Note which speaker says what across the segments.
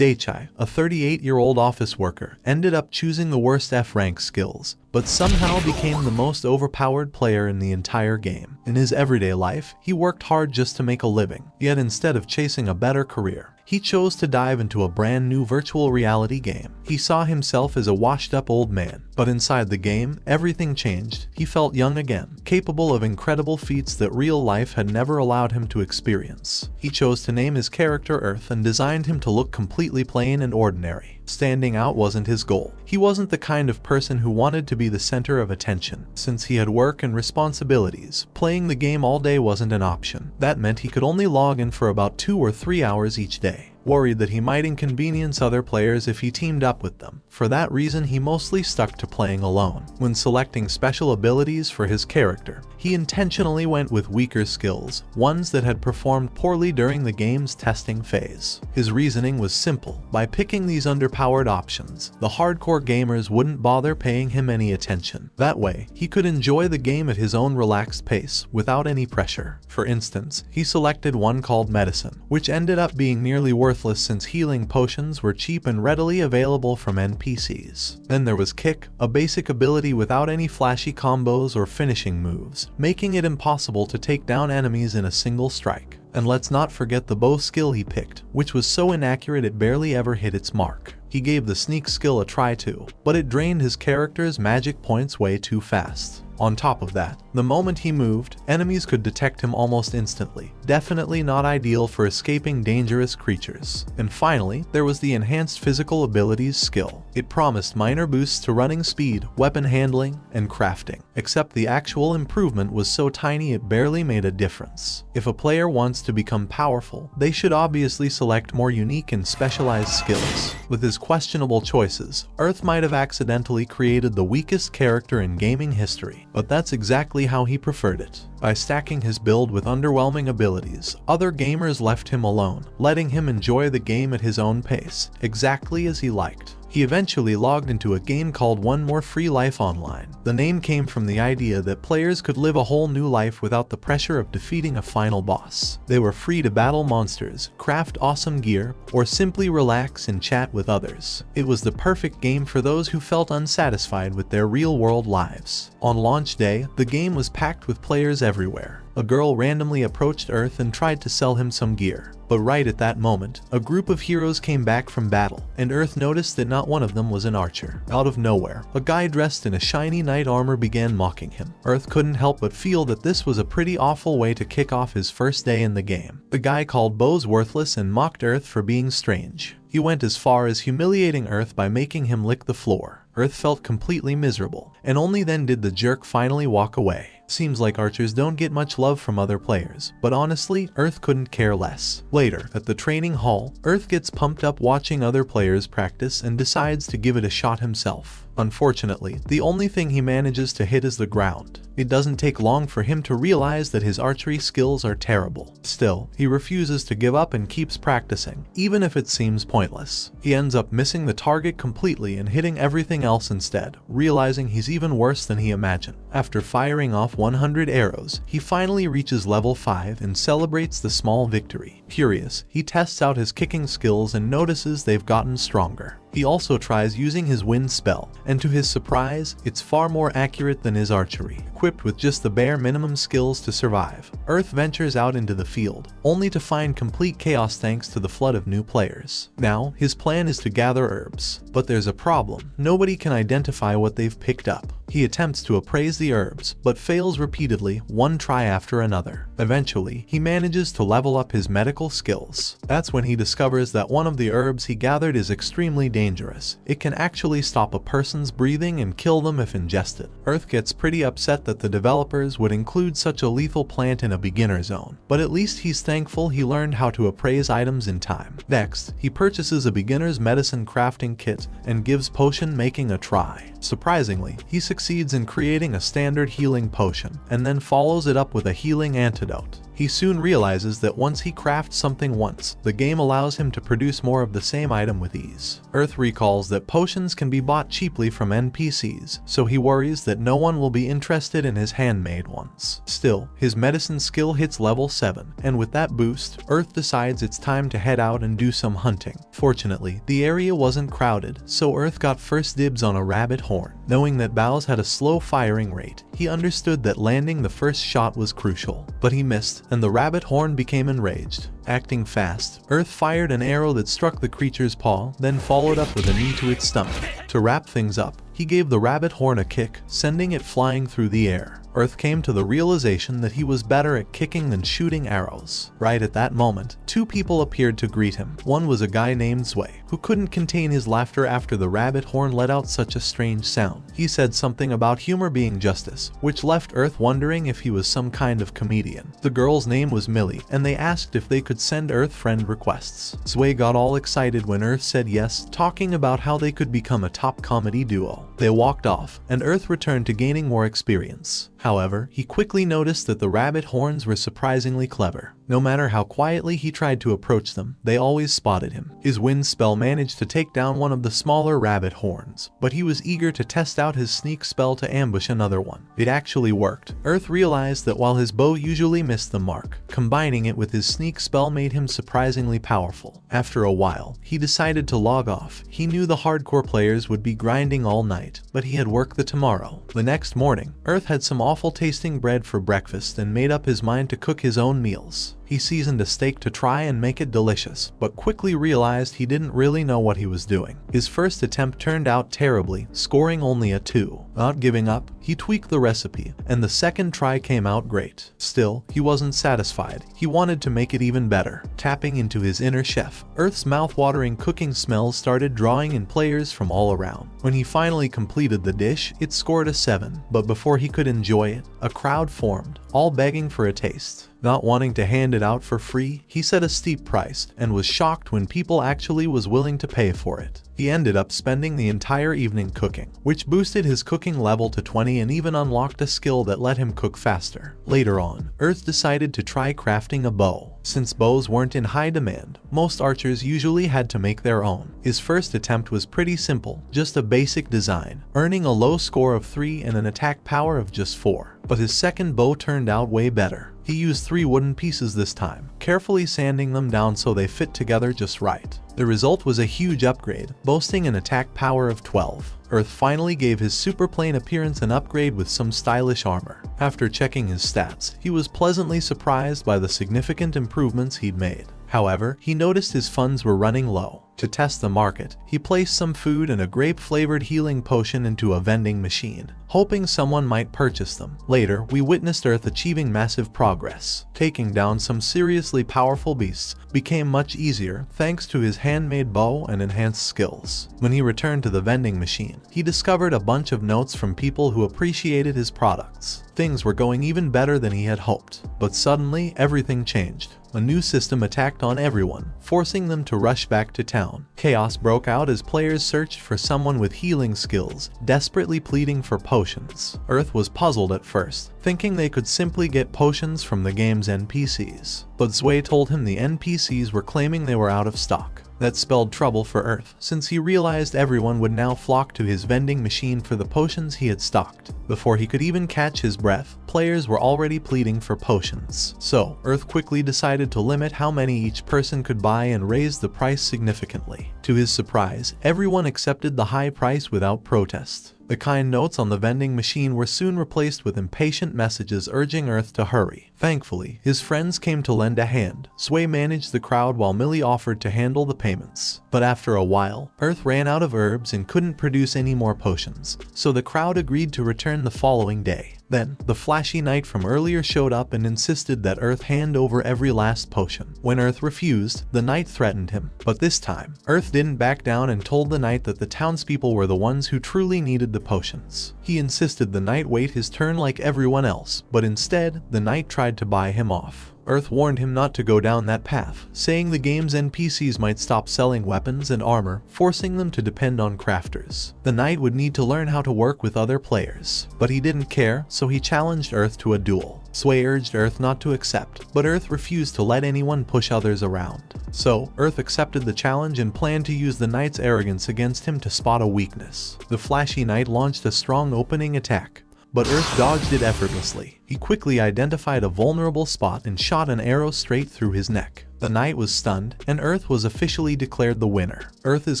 Speaker 1: Daichai, a 38-year-old office worker, ended up choosing the worst F-rank skills, but somehow became the most overpowered player in the entire game. In his everyday life, he worked hard just to make a living, yet instead of chasing a better career, he chose to dive into a brand new virtual reality game. He saw himself as a washed-up old man, but inside the game, everything changed. He felt young again, capable of incredible feats that real life had never allowed him to experience. He chose to name his character Earth and designed him to look completely plain and ordinary. Standing out wasn't his goal. He wasn't the kind of person who wanted to be the center of attention. Since he had work and responsibilities, playing the game all day wasn't an option. That meant he could only log in for about 2 or 3 hours each day. Worried that he might inconvenience other players if he teamed up with them. For that reason, he mostly stuck to playing alone. When selecting special abilities for his character, he intentionally went with weaker skills, ones that had performed poorly during the game's testing phase. His reasoning was simple. By picking these underpowered options, the hardcore gamers wouldn't bother paying him any attention. That way, he could enjoy the game at his own relaxed pace, without any pressure. For instance, he selected one called Medicine, which ended up being nearly worthless since healing potions were cheap and readily available from NPCs. Then there was Kick, a basic ability without any flashy combos or finishing moves, making it impossible to take down enemies in a single strike. And let's not forget the bow skill he picked, which was so inaccurate it barely ever hit its mark. He gave the sneak skill a try too, but it drained his character's magic points way too fast. On top of that, the moment he moved, enemies could detect him almost instantly. Definitely not ideal for escaping dangerous creatures. And finally, there was the enhanced physical abilities skill. It promised minor boosts to running speed, weapon handling, and crafting, except the actual improvement was so tiny it barely made a difference. If a player wants to become powerful, they should obviously select more unique and specialized skills. With his questionable choices, Earth might have accidentally created the weakest character in gaming history, but that's exactly how he preferred it. By stacking his build with underwhelming abilities, other gamers left him alone, letting him enjoy the game at his own pace, exactly as he liked. He eventually logged into a game called One More Free Life Online. The name came from the idea that players could live a whole new life without the pressure of defeating a final boss. They were free to battle monsters, craft awesome gear, or simply relax and chat with others. It was the perfect game for those who felt unsatisfied with their real-world lives. On launch day, the game was packed with players everywhere. A girl randomly approached Earth and tried to sell him some gear. But right at that moment, a group of heroes came back from battle, and Earth noticed that not one of them was an archer. Out of nowhere, a guy dressed in a shiny knight armor began mocking him. Earth couldn't help but feel that this was a pretty awful way to kick off his first day in the game. The guy called bows worthless and mocked Earth for being strange. He went as far as humiliating Earth by making him lick the floor. Earth felt completely miserable, and only then did the jerk finally walk away. Seems like archers don't get much love from other players, but honestly, Earth couldn't care less. Later, at the training hall, Earth gets pumped up watching other players practice and decides to give it a shot himself. Unfortunately, the only thing he manages to hit is the ground. It doesn't take long for him to realize that his archery skills are terrible. Still, he refuses to give up and keeps practicing, even if it seems pointless. He ends up missing the target completely and hitting everything else instead, realizing he's even worse than he imagined. After firing off 100 arrows, he finally reaches level 5 and celebrates the small victory. Curious, he tests out his kicking skills and notices they've gotten stronger. He also tries using his wind spell, and to his surprise, it's far more accurate than his archery. Equipped with just the bare minimum skills to survive, Earth ventures out into the field, only to find complete chaos thanks to the flood of new players. Now, his plan is to gather herbs, but there's a problem. Nobody can identify what they've picked up. He attempts to appraise the herbs, but fails repeatedly, one try after another. Eventually, he manages to level up his medical skills. That's when he discovers that one of the herbs he gathered is extremely dangerous. It can actually stop a person's breathing and kill them if ingested. Earth gets pretty upset that the developers would include such a lethal plant in a beginner zone, but at least he's thankful he learned how to appraise items in time. Next, he purchases a beginner's medicine crafting kit and gives potion making a try. Surprisingly, he succeeds in creating a standard healing potion, and then follows it up with a healing antidote. He soon realizes that once he crafts something once, the game allows him to produce more of the same item with ease. Earth recalls that potions can be bought cheaply from NPCs, so he worries that no one will be interested in his handmade ones. Still, his medicine skill hits level 7, and with that boost, Earth decides it's time to head out and do some hunting. Fortunately, the area wasn't crowded, so Earth got first dibs on a rabbit horn. Knowing that bows had a slow firing rate, he understood that landing the first shot was crucial. But he missed, and the rabbit horn became enraged. Acting fast, Earth fired an arrow that struck the creature's paw, then followed up with a knee to its stomach. To wrap things up, he gave the rabbit horn a kick, sending it flying through the air. Earth came to the realization that he was better at kicking than shooting arrows. Right at that moment, two people appeared to greet him. One was a guy named Zwei, who couldn't contain his laughter after the rabbit horn let out such a strange sound. He said something about humor being justice, which left Earth wondering if he was some kind of comedian. The girl's name was Millie, and they asked if they could send Earth friend requests. Zwei got all excited when Earth said yes, talking about how they could become a top comedy duo. They walked off, and Earth returned to gaining more experience. However, he quickly noticed that the rabbit horns were surprisingly clever. No matter how quietly he tried to approach them, they always spotted him. His wind spell managed to take down one of the smaller rabbit horns, but he was eager to test out his sneak spell to ambush another one. It actually worked. Earth realized that while his bow usually missed the mark, combining it with his sneak spell made him surprisingly powerful. After a while, he decided to log off. He knew the hardcore players would be grinding all night, but he had work the tomorrow. The next morning, Earth had some awful tasting bread for breakfast and made up his mind to cook his own meals. He seasoned a steak to try and make it delicious, but quickly realized he didn't really know what he was doing. His first attempt turned out terribly, scoring only a 2. Not giving up, he tweaked the recipe, and the second try came out great. Still, he wasn't satisfied. He wanted to make it even better. Tapping into his inner chef, Earth's mouth-watering cooking smells started drawing in players from all around. When he finally completed the dish, it scored a 7, but before he could enjoy it, a crowd formed, all begging for a taste. Not wanting to hand it out for free, he set a steep price and was shocked when people actually was willing to pay for it. He ended up spending the entire evening cooking, which boosted his cooking level to 20 and even unlocked a skill that let him cook faster. Later on, Earth decided to try crafting a bow. Since bows weren't in high demand, most archers usually had to make their own. His first attempt was pretty simple, just a basic design, earning a low score of 3 and an attack power of just 4. But his second bow turned out way better. He used 3 wooden pieces this time, carefully sanding them down so they fit together just right. The result was a huge upgrade, boasting an attack power of 12. Earth finally gave his super plain appearance an upgrade with some stylish armor. After checking his stats, he was pleasantly surprised by the significant improvements he'd made. However, he noticed his funds were running low. To test the market, he placed some food and a grape-flavored healing potion into a vending machine, hoping someone might purchase them. Later, we witnessed Earth achieving massive progress. Taking down some seriously powerful beasts became much easier thanks to his handmade bow and enhanced skills. When he returned to the vending machine, he discovered a bunch of notes from people who appreciated his products. Things were going even better than he had hoped, but suddenly everything changed. A new system attacked on everyone, forcing them to rush back to town. Chaos broke out as players searched for someone with healing skills, desperately pleading for potions. Earth was puzzled at first, thinking they could simply get potions from the game's NPCs. But Zwei told him the NPCs were claiming they were out of stock. That spelled trouble for Earth, since he realized everyone would now flock to his vending machine for the potions he had stocked. Before he could even catch his breath, players were already pleading for potions. So, Earth quickly decided to limit how many each person could buy and raised the price significantly. To his surprise, everyone accepted the high price without protest. The kind notes on the vending machine were soon replaced with impatient messages urging Earth to hurry. Thankfully, his friends came to lend a hand. Zwei managed the crowd while Millie offered to handle the payments. But after a while, Earth ran out of herbs and couldn't produce any more potions, so the crowd agreed to return the following day. Then, the flashy knight from earlier showed up and insisted that Earth hand over every last potion. When Earth refused, the knight threatened him. But this time, Earth didn't back down and told the knight that the townspeople were the ones who truly needed the potions. He insisted the knight wait his turn like everyone else, but instead, the knight tried to buy him off. Earth warned him not to go down that path, saying the game's NPCs might stop selling weapons and armor, forcing them to depend on crafters. The knight would need to learn how to work with other players. But he didn't care, so he challenged Earth to a duel. Sway urged Earth not to accept, but Earth refused to let anyone push others around. So, Earth accepted the challenge and planned to use the Knight's arrogance against him to spot a weakness. The flashy Knight launched a strong opening attack, but Earth dodged it effortlessly. He quickly identified a vulnerable spot and shot an arrow straight through his neck. The Knight was stunned, and Earth was officially declared the winner. Earth is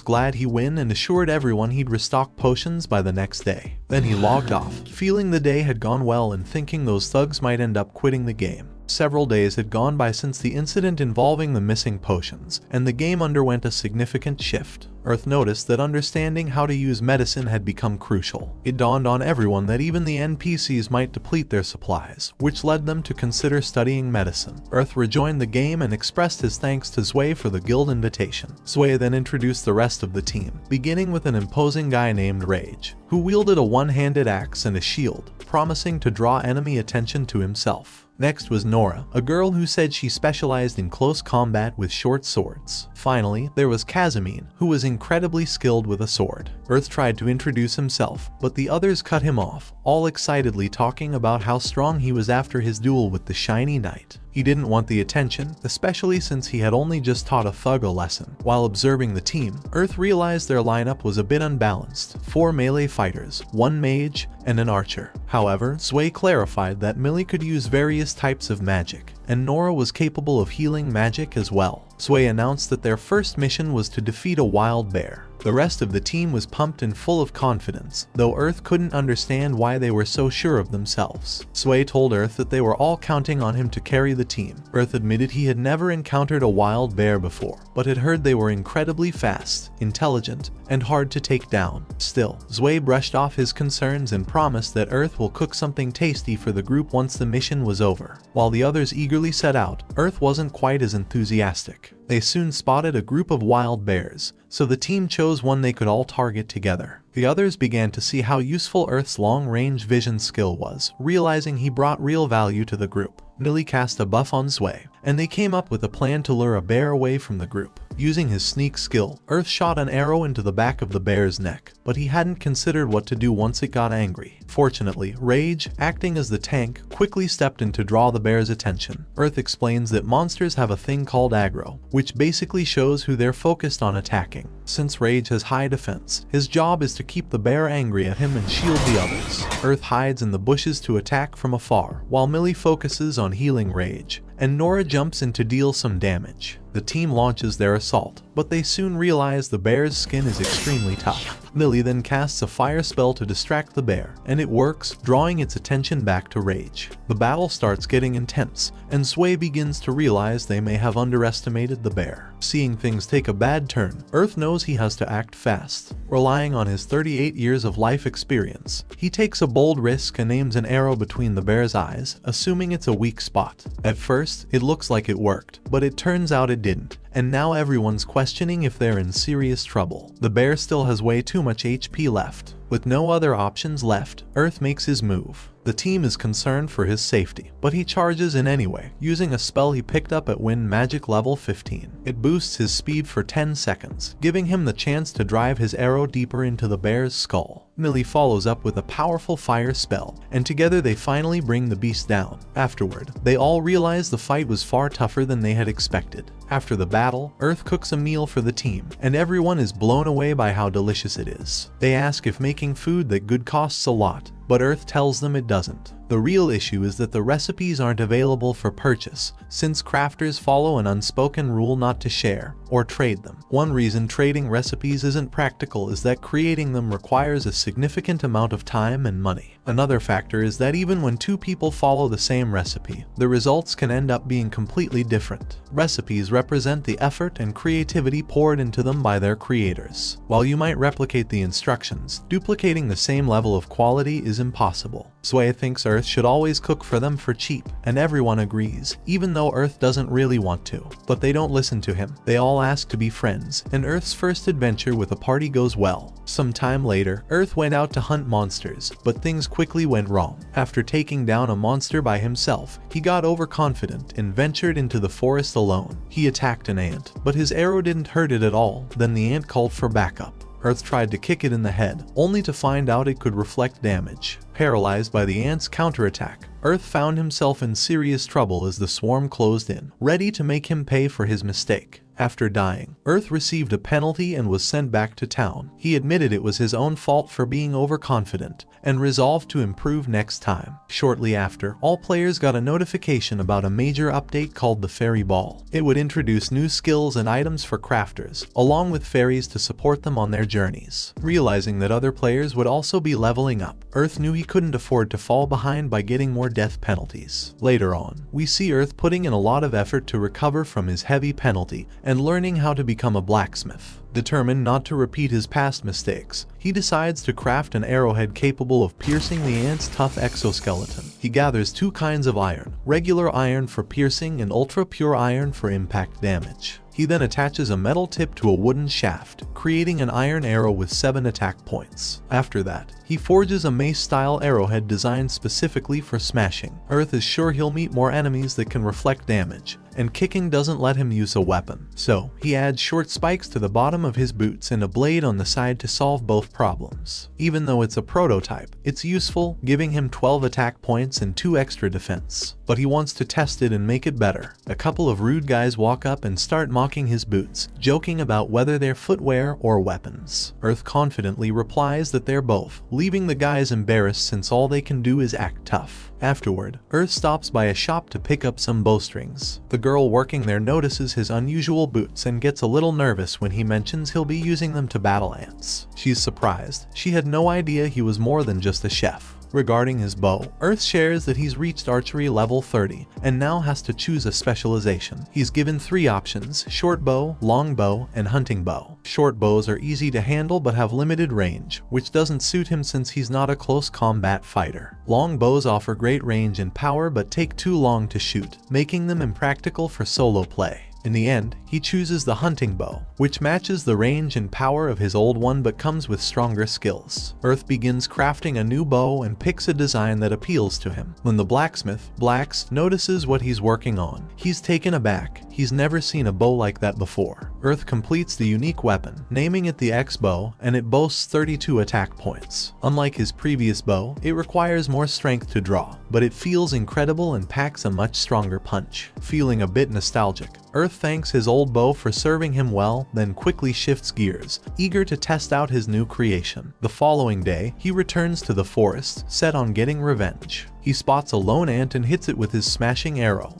Speaker 1: glad he won and assured everyone he'd restock potions by the next day. Then he logged off, feeling the day had gone well and thinking those thugs might end up quitting the game. Several days had gone by since the incident involving the missing potions, and the game underwent a significant shift. Earth noticed that understanding how to use medicine had become crucial. It dawned on everyone that even the NPCs might deplete their supplies, which led them to consider studying medicine. Earth rejoined the game and expressed his thanks to Zwei for the guild invitation. Zwei then introduced the rest of the team, beginning with an imposing guy named Rage, who wielded a one-handed axe and a shield, promising to draw enemy attention to himself. Next was Nora, a girl who said she specialized in close combat with short swords. Finally, there was Kazamine, who was incredibly skilled with a sword. Earth tried to introduce himself, but the others cut him off, all excitedly talking about how strong he was after his duel with the shiny knight. He didn't want the attention, especially since he had only just taught a thug a lesson. While observing the team, Earth realized their lineup was a bit unbalanced: 4 melee fighters, 1 mage, and an archer. However, Zwei clarified that Millie could use various types of magic, and Nora was capable of healing magic as well. Zwei announced that their first mission was to defeat a wild bear. The rest of the team was pumped and full of confidence, though Earth couldn't understand why they were so sure of themselves. Zwei told Earth that they were all counting on him to carry the team. Earth admitted he had never encountered a wild bear before, but had heard they were incredibly fast, intelligent, and hard to take down. Still, Zwei brushed off his concerns and promised that Earth will cook something tasty for the group once the mission was over. While the others eagerly set out, Earth wasn't quite as enthusiastic. They soon spotted a group of wild bears, so the team chose one they could all target together. The others began to see how useful Earth's long-range vision skill was, realizing he brought real value to the group. Millie cast a buff on Zwei, and they came up with a plan to lure a bear away from the group. Using his sneak skill, Earth shot an arrow into the back of the bear's neck, but he hadn't considered what to do once it got angry. Fortunately, Rage, acting as the tank, quickly stepped in to draw the bear's attention. Earth explains that monsters have a thing called aggro, which basically shows who they're focused on attacking. Since Rage has high defense, his job is to keep the bear angry at him and shield the others. Earth hides in the bushes to attack from afar, while Millie focuses on healing Rage, and Nora jumps in to deal some damage. The team launches their assault, but they soon realize the bear's skin is extremely tough. Millie then casts a fire spell to distract the bear, and it works, drawing its attention back to Rage. The battle starts getting intense, and Zwei begins to realize they may have underestimated the bear. Seeing things take a bad turn, Earth knows he has to act fast. Relying on his 38 years of life experience, he takes a bold risk and aims an arrow between the bear's eyes, assuming it's a weak spot. At first, it looks like it worked, but it turns out it didn't, and now everyone's questioning if they're in serious trouble. The bear still has way too much HP left. With no other options left, Earth makes his move. The team is concerned for his safety, but he charges in anyway, using a spell he picked up at Wind Magic level 15. It boosts his speed for 10 seconds, giving him the chance to drive his arrow deeper into the bear's skull. Millie follows up with a powerful fire spell, and together they finally bring the beast down. Afterward, they all realize the fight was far tougher than they had expected. After the battle, Earth cooks a meal for the team, and everyone is blown away by how delicious it is. They ask if making food that good costs a lot, but Earth tells them it doesn't. The real issue is that the recipes aren't available for purchase, since crafters follow an unspoken rule not to share or trade them. One reason trading recipes isn't practical is that creating them requires a significant amount of time and money. Another factor is that even when 2 people follow the same recipe, the results can end up being completely different. Recipes represent the effort and creativity poured into them by their creators. While you might replicate the instructions, duplicating the same level of quality is impossible. Zwei thinks Earth should always cook for them for cheap, and everyone agrees, even though Earth doesn't really want to. But they don't listen to him. They all ask to be friends, and Earth's first adventure with a party goes well. Some time later, Earth went out to hunt monsters, but things quickly went wrong. After taking down a monster by himself, he got overconfident and ventured into the forest alone. He attacked an ant, but his arrow didn't hurt it at all. Then the ant called for backup. Earth tried to kick it in the head, only to find out it could reflect damage. Paralyzed by the ants' counterattack, Earth found himself in serious trouble as the swarm closed in, ready to make him pay for his mistake. After dying, Earth received a penalty and was sent back to town. He admitted it was his own fault for being overconfident, and resolved to improve next time. Shortly after, all players got a notification about a major update called the Fairy Ball. It would introduce new skills and items for crafters, along with fairies to support them on their journeys. Realizing that other players would also be leveling up, Earth knew he couldn't afford to fall behind by getting more death penalties. Later on, we see Earth putting in a lot of effort to recover from his heavy penalty and learning how to become a blacksmith. Determined not to repeat his past mistakes, he decides to craft an arrowhead capable of piercing the ant's tough exoskeleton. He gathers two kinds of iron, regular iron for piercing and ultra-pure iron for impact damage. He then attaches a metal tip to a wooden shaft, creating an iron arrow with 7 attack points. After that, he forges a mace-style arrowhead designed specifically for smashing. Earth is sure he'll meet more enemies that can reflect damage, and kicking doesn't let him use a weapon. So, he adds short spikes to the bottom of his boots and a blade on the side to solve both problems. Even though it's a prototype, it's useful, giving him 12 attack points and 2 extra defense. But he wants to test it and make it better. A couple of rude guys walk up and start mocking his boots, joking about whether they're footwear or weapons. Earth confidently replies that they're both, leaving the guys embarrassed since all they can do is act tough. Afterward, Earth stops by a shop to pick up some bowstrings. The girl working there notices his unusual boots and gets a little nervous when he mentions he'll be using them to battle ants. She's surprised. She had no idea he was more than just a chef. Regarding his bow, Earth shares that he's reached archery level 30 and now has to choose a specialization. He's given 3 options: short bow, long bow, and hunting bow. Short bows are easy to handle but have limited range, which doesn't suit him since he's not a close combat fighter. Long bows offer great range and power but take too long to shoot, making them impractical for solo play. In the end, he chooses the hunting bow, which matches the range and power of his old one but comes with stronger skills. Earth begins crafting a new bow and picks a design that appeals to him. When the blacksmith, Blacks, notices what he's working on, he's taken aback. He's never seen a bow like that before. Earth completes the unique weapon, naming it the X-bow, and it boasts 32 attack points. Unlike his previous bow, it requires more strength to draw, but it feels incredible and packs a much stronger punch. Feeling a bit nostalgic, Earth thanks his old bow for serving him well, then quickly shifts gears, eager to test out his new creation. The following day, he returns to the forest, set on getting revenge. He spots a lone ant and hits it with his smashing arrow.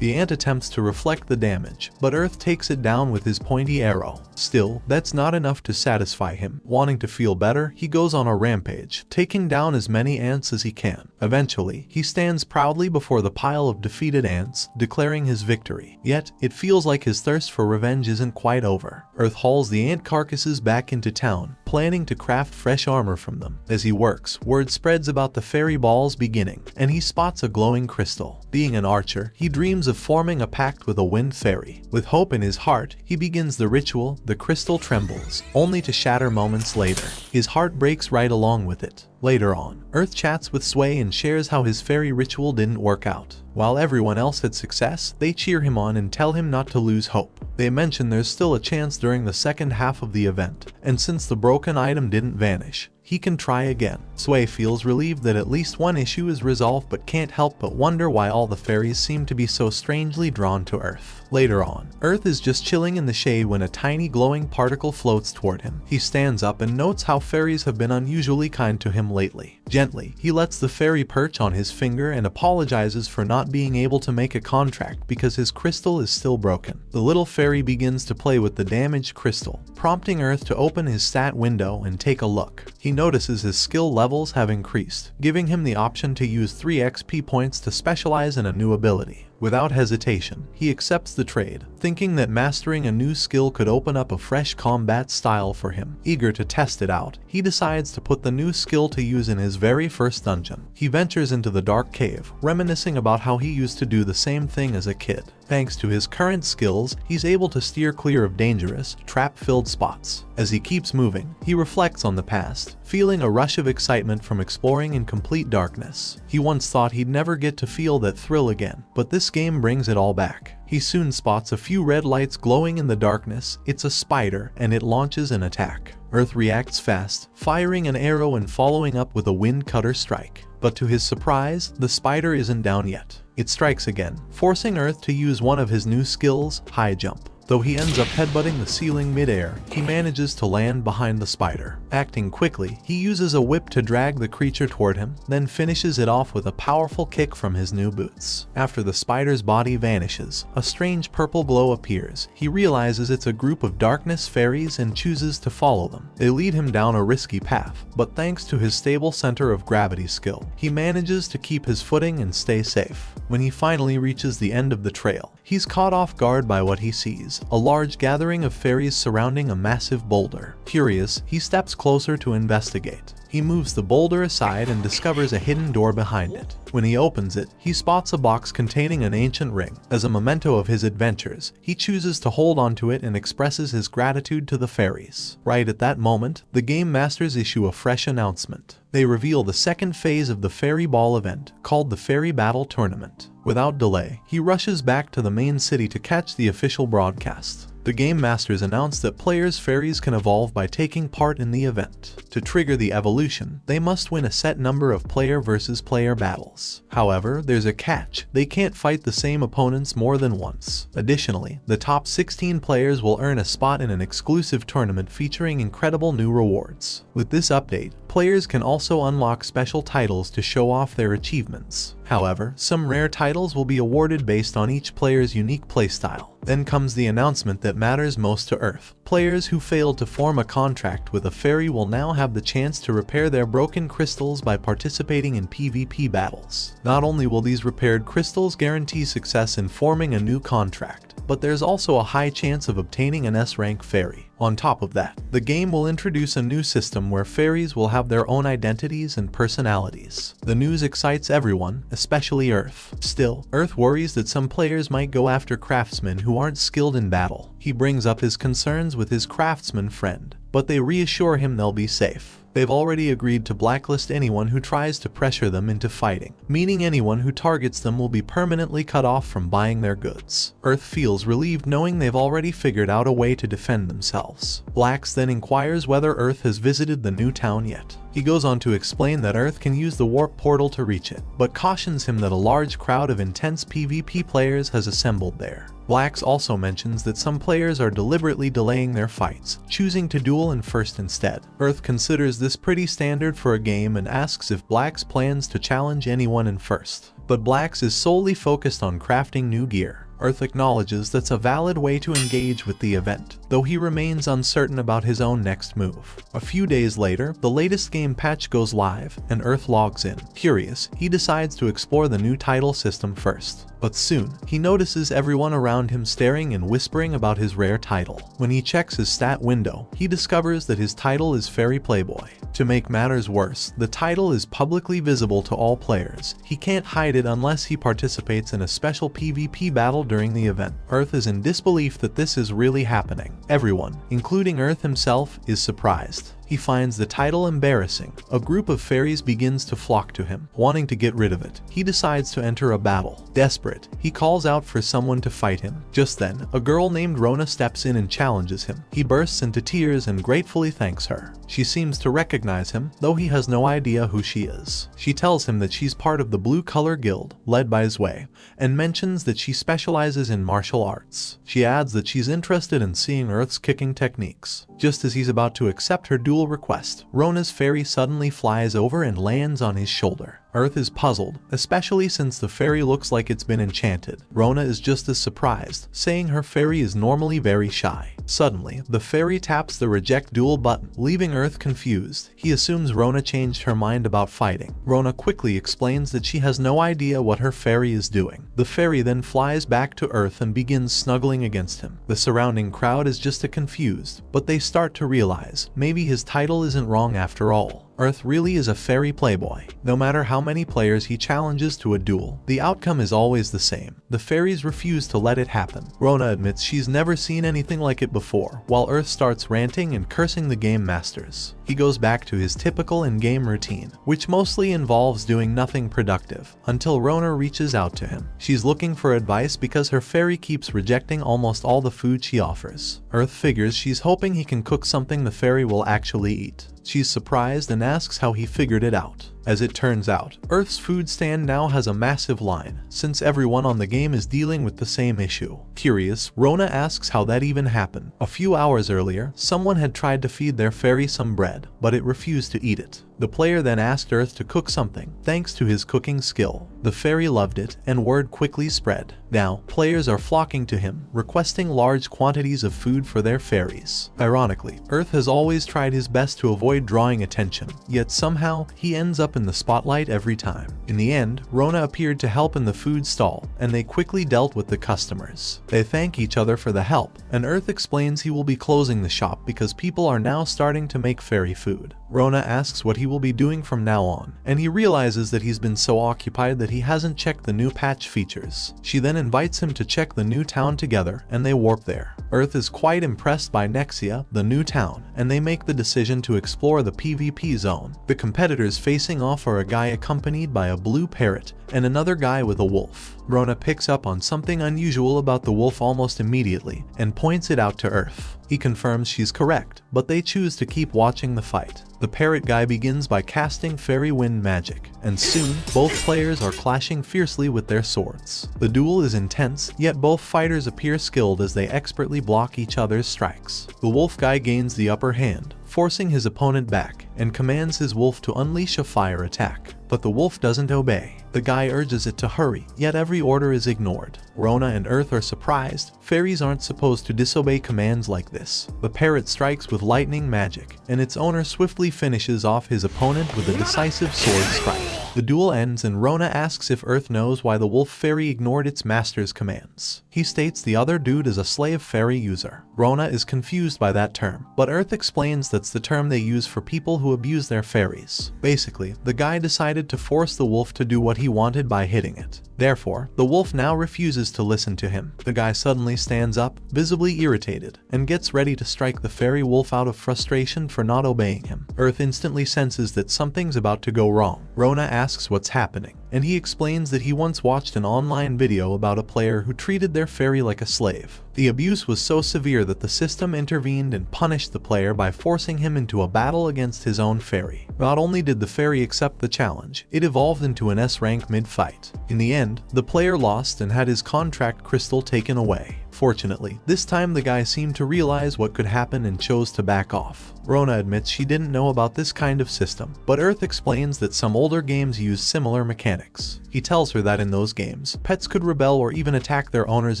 Speaker 1: The ant attempts to reflect the damage, but Earth takes it down with his pointy arrow. Still, that's not enough to satisfy him. Wanting to feel better, he goes on a rampage, taking down as many ants as he can. Eventually, he stands proudly before the pile of defeated ants, declaring his victory. Yet, it feels like his thirst for revenge isn't quite over. Earth hauls the ant carcasses back into town, planning to craft fresh armor from them. As he works, word spreads about the fairy ball's beginning, and he spots a glowing crystal. Being an archer, he dreams of forming a pact with a wind fairy. With hope in his heart, he begins the ritual. The crystal trembles, only to shatter moments later. His heart breaks right along with it. Later on, Earth chats with Sway and shares how his fairy ritual didn't work out. While everyone else had success, they cheer him on and tell him not to lose hope. They mention there's still a chance during the second half of the event, and since the broken item didn't vanish, he can try again. Sway feels relieved that at least one issue is resolved but can't help but wonder why all the fairies seem to be so strangely drawn to Earth. Later on, Earth is just chilling in the shade when a tiny glowing particle floats toward him. He stands up and notes how fairies have been unusually kind to him lately. Gently, he lets the fairy perch on his finger and apologizes for not being able to make a contract because his crystal is still broken. The little fairy begins to play with the damaged crystal, prompting Earth to open his stat window and take a look. He notices his skill levels have increased, giving him the option to use 3 XP points to specialize in a new ability. Without hesitation, he accepts the trade, thinking that mastering a new skill could open up a fresh combat style for him. Eager to test it out, he decides to put the new skill to use in his very first dungeon. He ventures into the dark cave, reminiscing about how he used to do the same thing as a kid. Thanks to his current skills, he's able to steer clear of dangerous, trap-filled spots. As he keeps moving, he reflects on the past, feeling a rush of excitement from exploring in complete darkness. He once thought he'd never get to feel that thrill again, but this game brings it all back. He soon spots a few red lights glowing in the darkness. It's a spider, and it launches an attack. Earth reacts fast, firing an arrow and following up with a wind cutter strike. But to his surprise, the spider isn't down yet. It strikes again, forcing Earth to use one of his new skills, high jump. Though he ends up headbutting the ceiling mid-air, he manages to land behind the spider. Acting quickly, he uses a whip to drag the creature toward him, then finishes it off with a powerful kick from his new boots. After the spider's body vanishes, a strange purple glow appears. He realizes it's a group of darkness fairies and chooses to follow them. They lead him down a risky path, but thanks to his stable center of gravity skill, he manages to keep his footing and stay safe. When he finally reaches the end of the trail, he's caught off guard by what he sees, a large gathering of fairies surrounding a massive boulder. Curious, he steps closer to investigate. He moves the boulder aside and discovers a hidden door behind it. When he opens it, he spots a box containing an ancient ring. As a memento of his adventures, he chooses to hold onto it and expresses his gratitude to the fairies. Right at that moment, the game masters issue a fresh announcement. They reveal the second phase of the Fairy Ball event, called the Fairy Battle Tournament. Without delay, he rushes back to the main city to catch the official broadcast. The game masters announce that players' fairies can evolve by taking part in the event. To trigger the evolution, they must win a set number of player versus player battles. However, there's a catch. They can't fight the same opponents more than once. Additionally, the top 16 players will earn a spot in an exclusive tournament featuring incredible new rewards. With this update, players can also unlock special titles to show off their achievements. However, some rare titles will be awarded based on each player's unique playstyle. Then comes the announcement that matters most to Earth. Players who failed to form a contract with a fairy will now have the chance to repair their broken crystals by participating in PvP battles. Not only will these repaired crystals guarantee success in forming a new contract, but there's also a high chance of obtaining an S-rank fairy. On top of that, the game will introduce a new system where fairies will have their own identities and personalities. The news excites everyone, especially Earth. Still, Earth worries that some players might go after craftsmen who aren't skilled in battle. He brings up his concerns with his craftsman friend, but they reassure him they'll be safe. They've already agreed to blacklist anyone who tries to pressure them into fighting, meaning anyone who targets them will be permanently cut off from buying their goods. Earth feels relieved knowing they've already figured out a way to defend themselves. Blacks then inquires whether Earth has visited the new town yet. He goes on to explain that Earth can use the warp portal to reach it, but cautions him that a large crowd of intense PvP players has assembled there. Blacks also mentions that some players are deliberately delaying their fights, choosing to duel in first instead. Earth considers this pretty standard for a game and asks if Blacks plans to challenge anyone in first. But Blacks is solely focused on crafting new gear. Earth acknowledges that's a valid way to engage with the event, though he remains uncertain about his own next move. A few days later, the latest game patch goes live, and Earth logs in. Curious, he decides to explore the new title system first. But soon, he notices everyone around him staring and whispering about his rare title. When he checks his stat window, he discovers that his title is Fairy Playboy. To make matters worse, the title is publicly visible to all players. He can't hide it unless he participates in a special PvP battle during the event. Earth is in disbelief that this is really happening. Everyone, including Earth himself, is surprised. He finds the title embarrassing. A group of fairies begins to flock to him, wanting to get rid of it. He decides to enter a battle. Desperate, he calls out for someone to fight him. Just then, a girl named Rona steps in and challenges him. He bursts into tears and gratefully thanks her. She seems to recognize him, though he has no idea who she is. She tells him that she's part of the Blue Color Guild, led by Zwei, and mentions that she specializes in martial arts. She adds that she's interested in seeing Earth's kicking techniques. Just as he's about to accept her duel request, Rona's fairy suddenly flies over and lands on his shoulder. Earth is puzzled, especially since the fairy looks like it's been enchanted. Rona is just as surprised, saying her fairy is normally very shy. Suddenly, the fairy taps the reject duel button, leaving Earth confused. He assumes Rona changed her mind about fighting. Rona quickly explains that she has no idea what her fairy is doing. The fairy then flies back to Earth and begins snuggling against him. The surrounding crowd is just as confused, but they start to realize maybe his title isn't wrong after all. Earth really is a fairy playboy. No matter how many players he challenges to a duel, the outcome is always the same. The fairies refuse to let it happen. Rona admits she's never seen anything like it before, while Earth starts ranting and cursing the game masters. He goes back to his typical in-game routine, which mostly involves doing nothing productive, until Rona reaches out to him. She's looking for advice because her fairy keeps rejecting almost all the food she offers. Earth figures she's hoping he can cook something the fairy will actually eat. She's surprised and asks how he figured it out. As it turns out, Earth's food stand now has a massive line, since everyone on the game is dealing with the same issue. Curious, Rona asks how that even happened. A few hours earlier, someone had tried to feed their fairy some bread, but it refused to eat it. The player then asked Earth to cook something, thanks to his cooking skill. The fairy loved it, and word quickly spread. Now, players are flocking to him, requesting large quantities of food for their fairies. Ironically, Earth has always tried his best to avoid drawing attention, yet somehow, he ends up in the spotlight every time. In the end, Rona appeared to help in the food stall, and they quickly dealt with the customers. They thank each other for the help, and Earth explains he will be closing the shop because people are now starting to make fairy food. Rona asks what he will be doing from now on, and he realizes that he's been so occupied that he hasn't checked the new patch features. She then invites him to check the new town together, and they warp there. Earth is quite impressed by Nexia, the new town, and they make the decision to explore the PvP zone. The competitors facing off are a guy accompanied by a blue parrot and another guy with a wolf. Rona picks up on something unusual about the wolf almost immediately and points it out to Earth. He confirms she's correct, but they choose to keep watching the fight. The parrot guy begins by casting fairy wind magic, and soon, both players are clashing fiercely with their swords. The duel is intense, yet both fighters appear skilled as they expertly block each other's strikes. The wolf guy gains the upper hand, forcing his opponent back, and commands his wolf to unleash a fire attack. But the wolf doesn't obey. The guy urges it to hurry, yet every order is ignored. Rona and Earth are surprised. Fairies aren't supposed to disobey commands like this. The parrot strikes with lightning magic, and its owner swiftly finishes off his opponent with a decisive sword strike. The duel ends and Rona asks if Earth knows why the wolf fairy ignored its master's commands. He states the other dude is a slave fairy user. Rona is confused by that term, but Earth explains that's the term they use for people who abuse their fairies. Basically, the guy decided to force the wolf to do what he wanted by hitting it. Therefore, the wolf now refuses to listen to him. The guy suddenly stands up, visibly irritated, and gets ready to strike the fairy wolf out of frustration for not obeying him. Earth instantly senses that something's about to go wrong. Rona asks what's happening, and he explains that he once watched an online video about a player who treated their fairy like a slave. The abuse was so severe that the system intervened and punished the player by forcing him into a battle against his own fairy. Not only did the fairy accept the challenge, it evolved into an S-rank mid-fight. In the end, the player lost and had his contract crystal taken away. Fortunately, this time the guy seemed to realize what could happen and chose to back off. Rona admits she didn't know about this kind of system, but Earth explains that some older games use similar mechanics. He tells her that in those games, pets could rebel or even attack their owners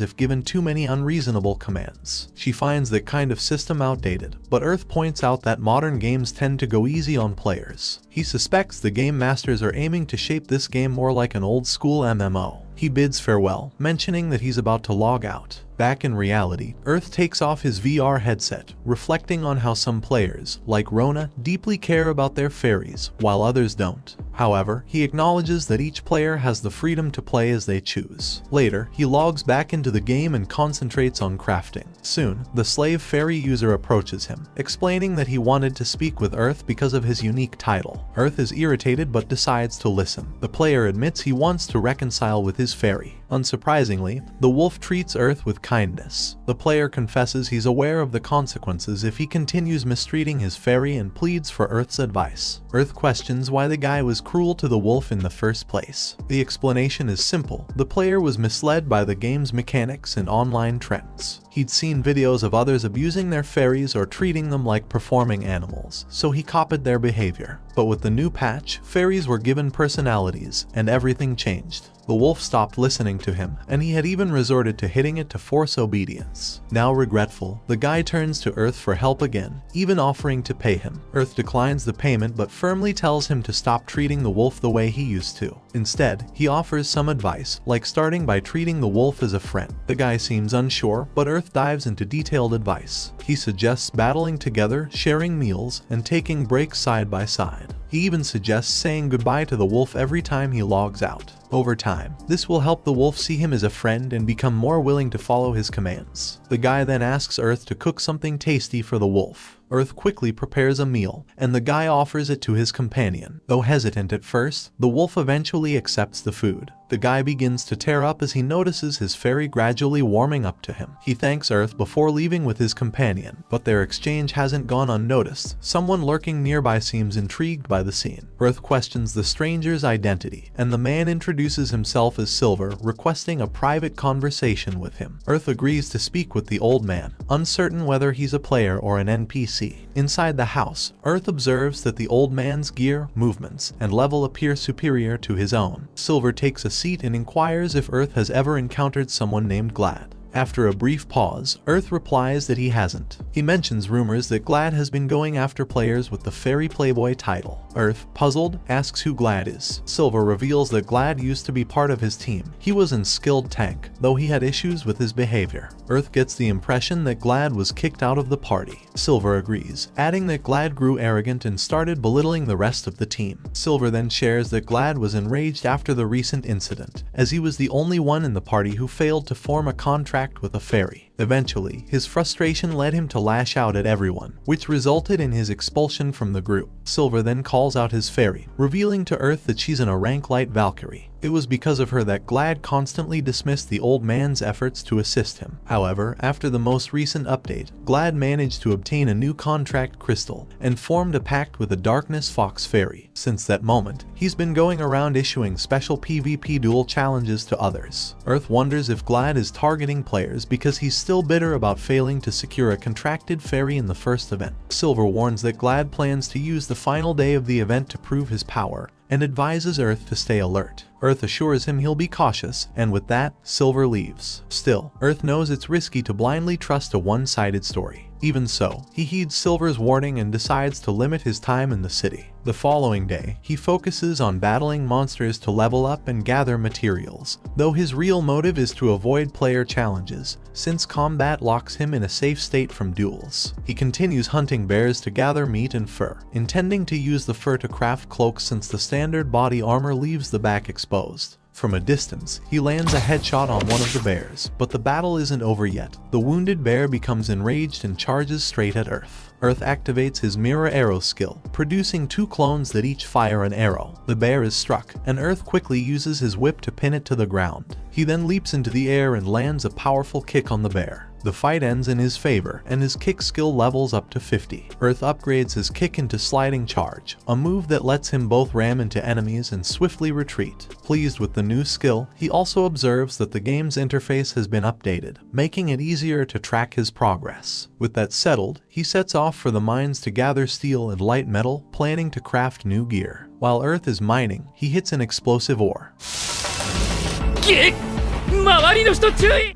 Speaker 1: if given too many unreasonable commands. She finds that kind of system outdated, but Earth points out that modern games tend to go easy on players. He suspects the game masters are aiming to shape this game more like an old-school MMO. He bids farewell, mentioning that he's about to log out. Back in reality, Earth takes off his VR headset, reflecting on how some players, like Rona, deeply care about their fairies, while others don't. However, he acknowledges that each player has the freedom to play as they choose. Later, he logs back into the game and concentrates on crafting. Soon, the slave fairy user approaches him, explaining that he wanted to speak with Earth because of his unique title. Earth is irritated but decides to listen. The player admits he wants to reconcile with his fairy. Unsurprisingly, the wolf treats Earth with kindness. The player confesses he's aware of the consequences if he continues mistreating his fairy and pleads for Earth's advice. Earth questions why the guy was cruel to the wolf in the first place. The explanation is simple. The player was misled by the game's mechanics and online trends. He'd seen videos of others abusing their fairies or treating them like performing animals, so he copied their behavior. But with the new patch, fairies were given personalities, and everything changed. The wolf stopped listening to him, and he had even resorted to hitting it to force obedience. Now regretful, the guy turns to Earth for help again, even offering to pay him. Earth declines the payment but firmly tells him to stop treating the wolf the way he used to. Instead, he offers some advice, like starting by treating the wolf as a friend. The guy seems unsure, but Earth dives into detailed advice. He suggests battling together, sharing meals, and taking breaks side by side. He even suggests saying goodbye to the wolf every time he logs out. Over time, this will help the wolf see him as a friend and become more willing to follow his commands. The guy then asks Earth to cook something tasty for the wolf. Earth quickly prepares a meal, and the guy offers it to his companion. Though hesitant at first, the wolf eventually accepts the food. The guy begins to tear up as he notices his fairy gradually warming up to him. He thanks Earth before leaving with his companion, but their exchange hasn't gone unnoticed. Someone lurking nearby seems intrigued by the scene. Earth questions the stranger's identity, and the man introduces himself as Silver, requesting a private conversation with him. Earth agrees to speak with the old man, uncertain whether he's a player or an NPC. Inside the house, Earth observes that the old man's gear, movements, and level appear superior to his own. Silver takes a seat and inquires if Earth has ever encountered someone named Glad. After a brief pause, Earth replies that he hasn't. He mentions rumors that Glad has been going after players with the Fairy Playboy title. Earth, puzzled, asks who Glad is. Silver reveals that Glad used to be part of his team. He was in skilled tank, though he had issues with his behavior. Earth gets the impression that Glad was kicked out of the party. Silver agrees, adding that Glad grew arrogant and started belittling the rest of the team. Silver then shares that Glad was enraged after the recent incident, as he was the only one in the party who failed to form a contract with a fairy. Eventually, his frustration led him to lash out at everyone, which resulted in his expulsion from the group. Silver then calls out his fairy, revealing to Earth that she's a rank light Valkyrie. It was because of her that Glad constantly dismissed the old man's efforts to assist him. However, after the most recent update, Glad managed to obtain a new contract crystal and formed a pact with the Darkness Fox Fairy. Since that moment, he's been going around issuing special PvP duel challenges to others. Earth wonders if Glad is targeting players because he's still bitter about failing to secure a contracted fairy in the first event. Silver warns that Glad plans to use the final day of the event to prove his power, and advises Earth to stay alert. Earth assures him he'll be cautious, and with that, Silver leaves. Still, Earth knows it's risky to blindly trust a one-sided story. Even so, he heeds Silver's warning and decides to limit his time in the city. The following day, he focuses on battling monsters to level up and gather materials, though his real motive is to avoid player challenges, since combat locks him in a safe state from duels. He continues hunting bears to gather meat and fur, intending to use the fur to craft cloaks since the standard body armor leaves the back exposed. From a distance, he lands a headshot on one of the bears, but the battle isn't over yet. The wounded bear becomes enraged and charges straight at Earth. Earth activates his mirror arrow skill, producing 2 clones that each fire an arrow. The bear is struck, and Earth quickly uses his whip to pin it to the ground. He then leaps into the air and lands a powerful kick on the bear. The fight ends in his favor, and his kick skill levels up to 50. Earth upgrades his kick into sliding charge, a move that lets him both ram into enemies and swiftly retreat. Pleased with the new skill, he also observes that the game's interface has been updated, making it easier to track his progress. With that settled, he sets off for the mines to gather steel and light metal, planning to craft new gear. While Earth is mining, he hits an explosive ore.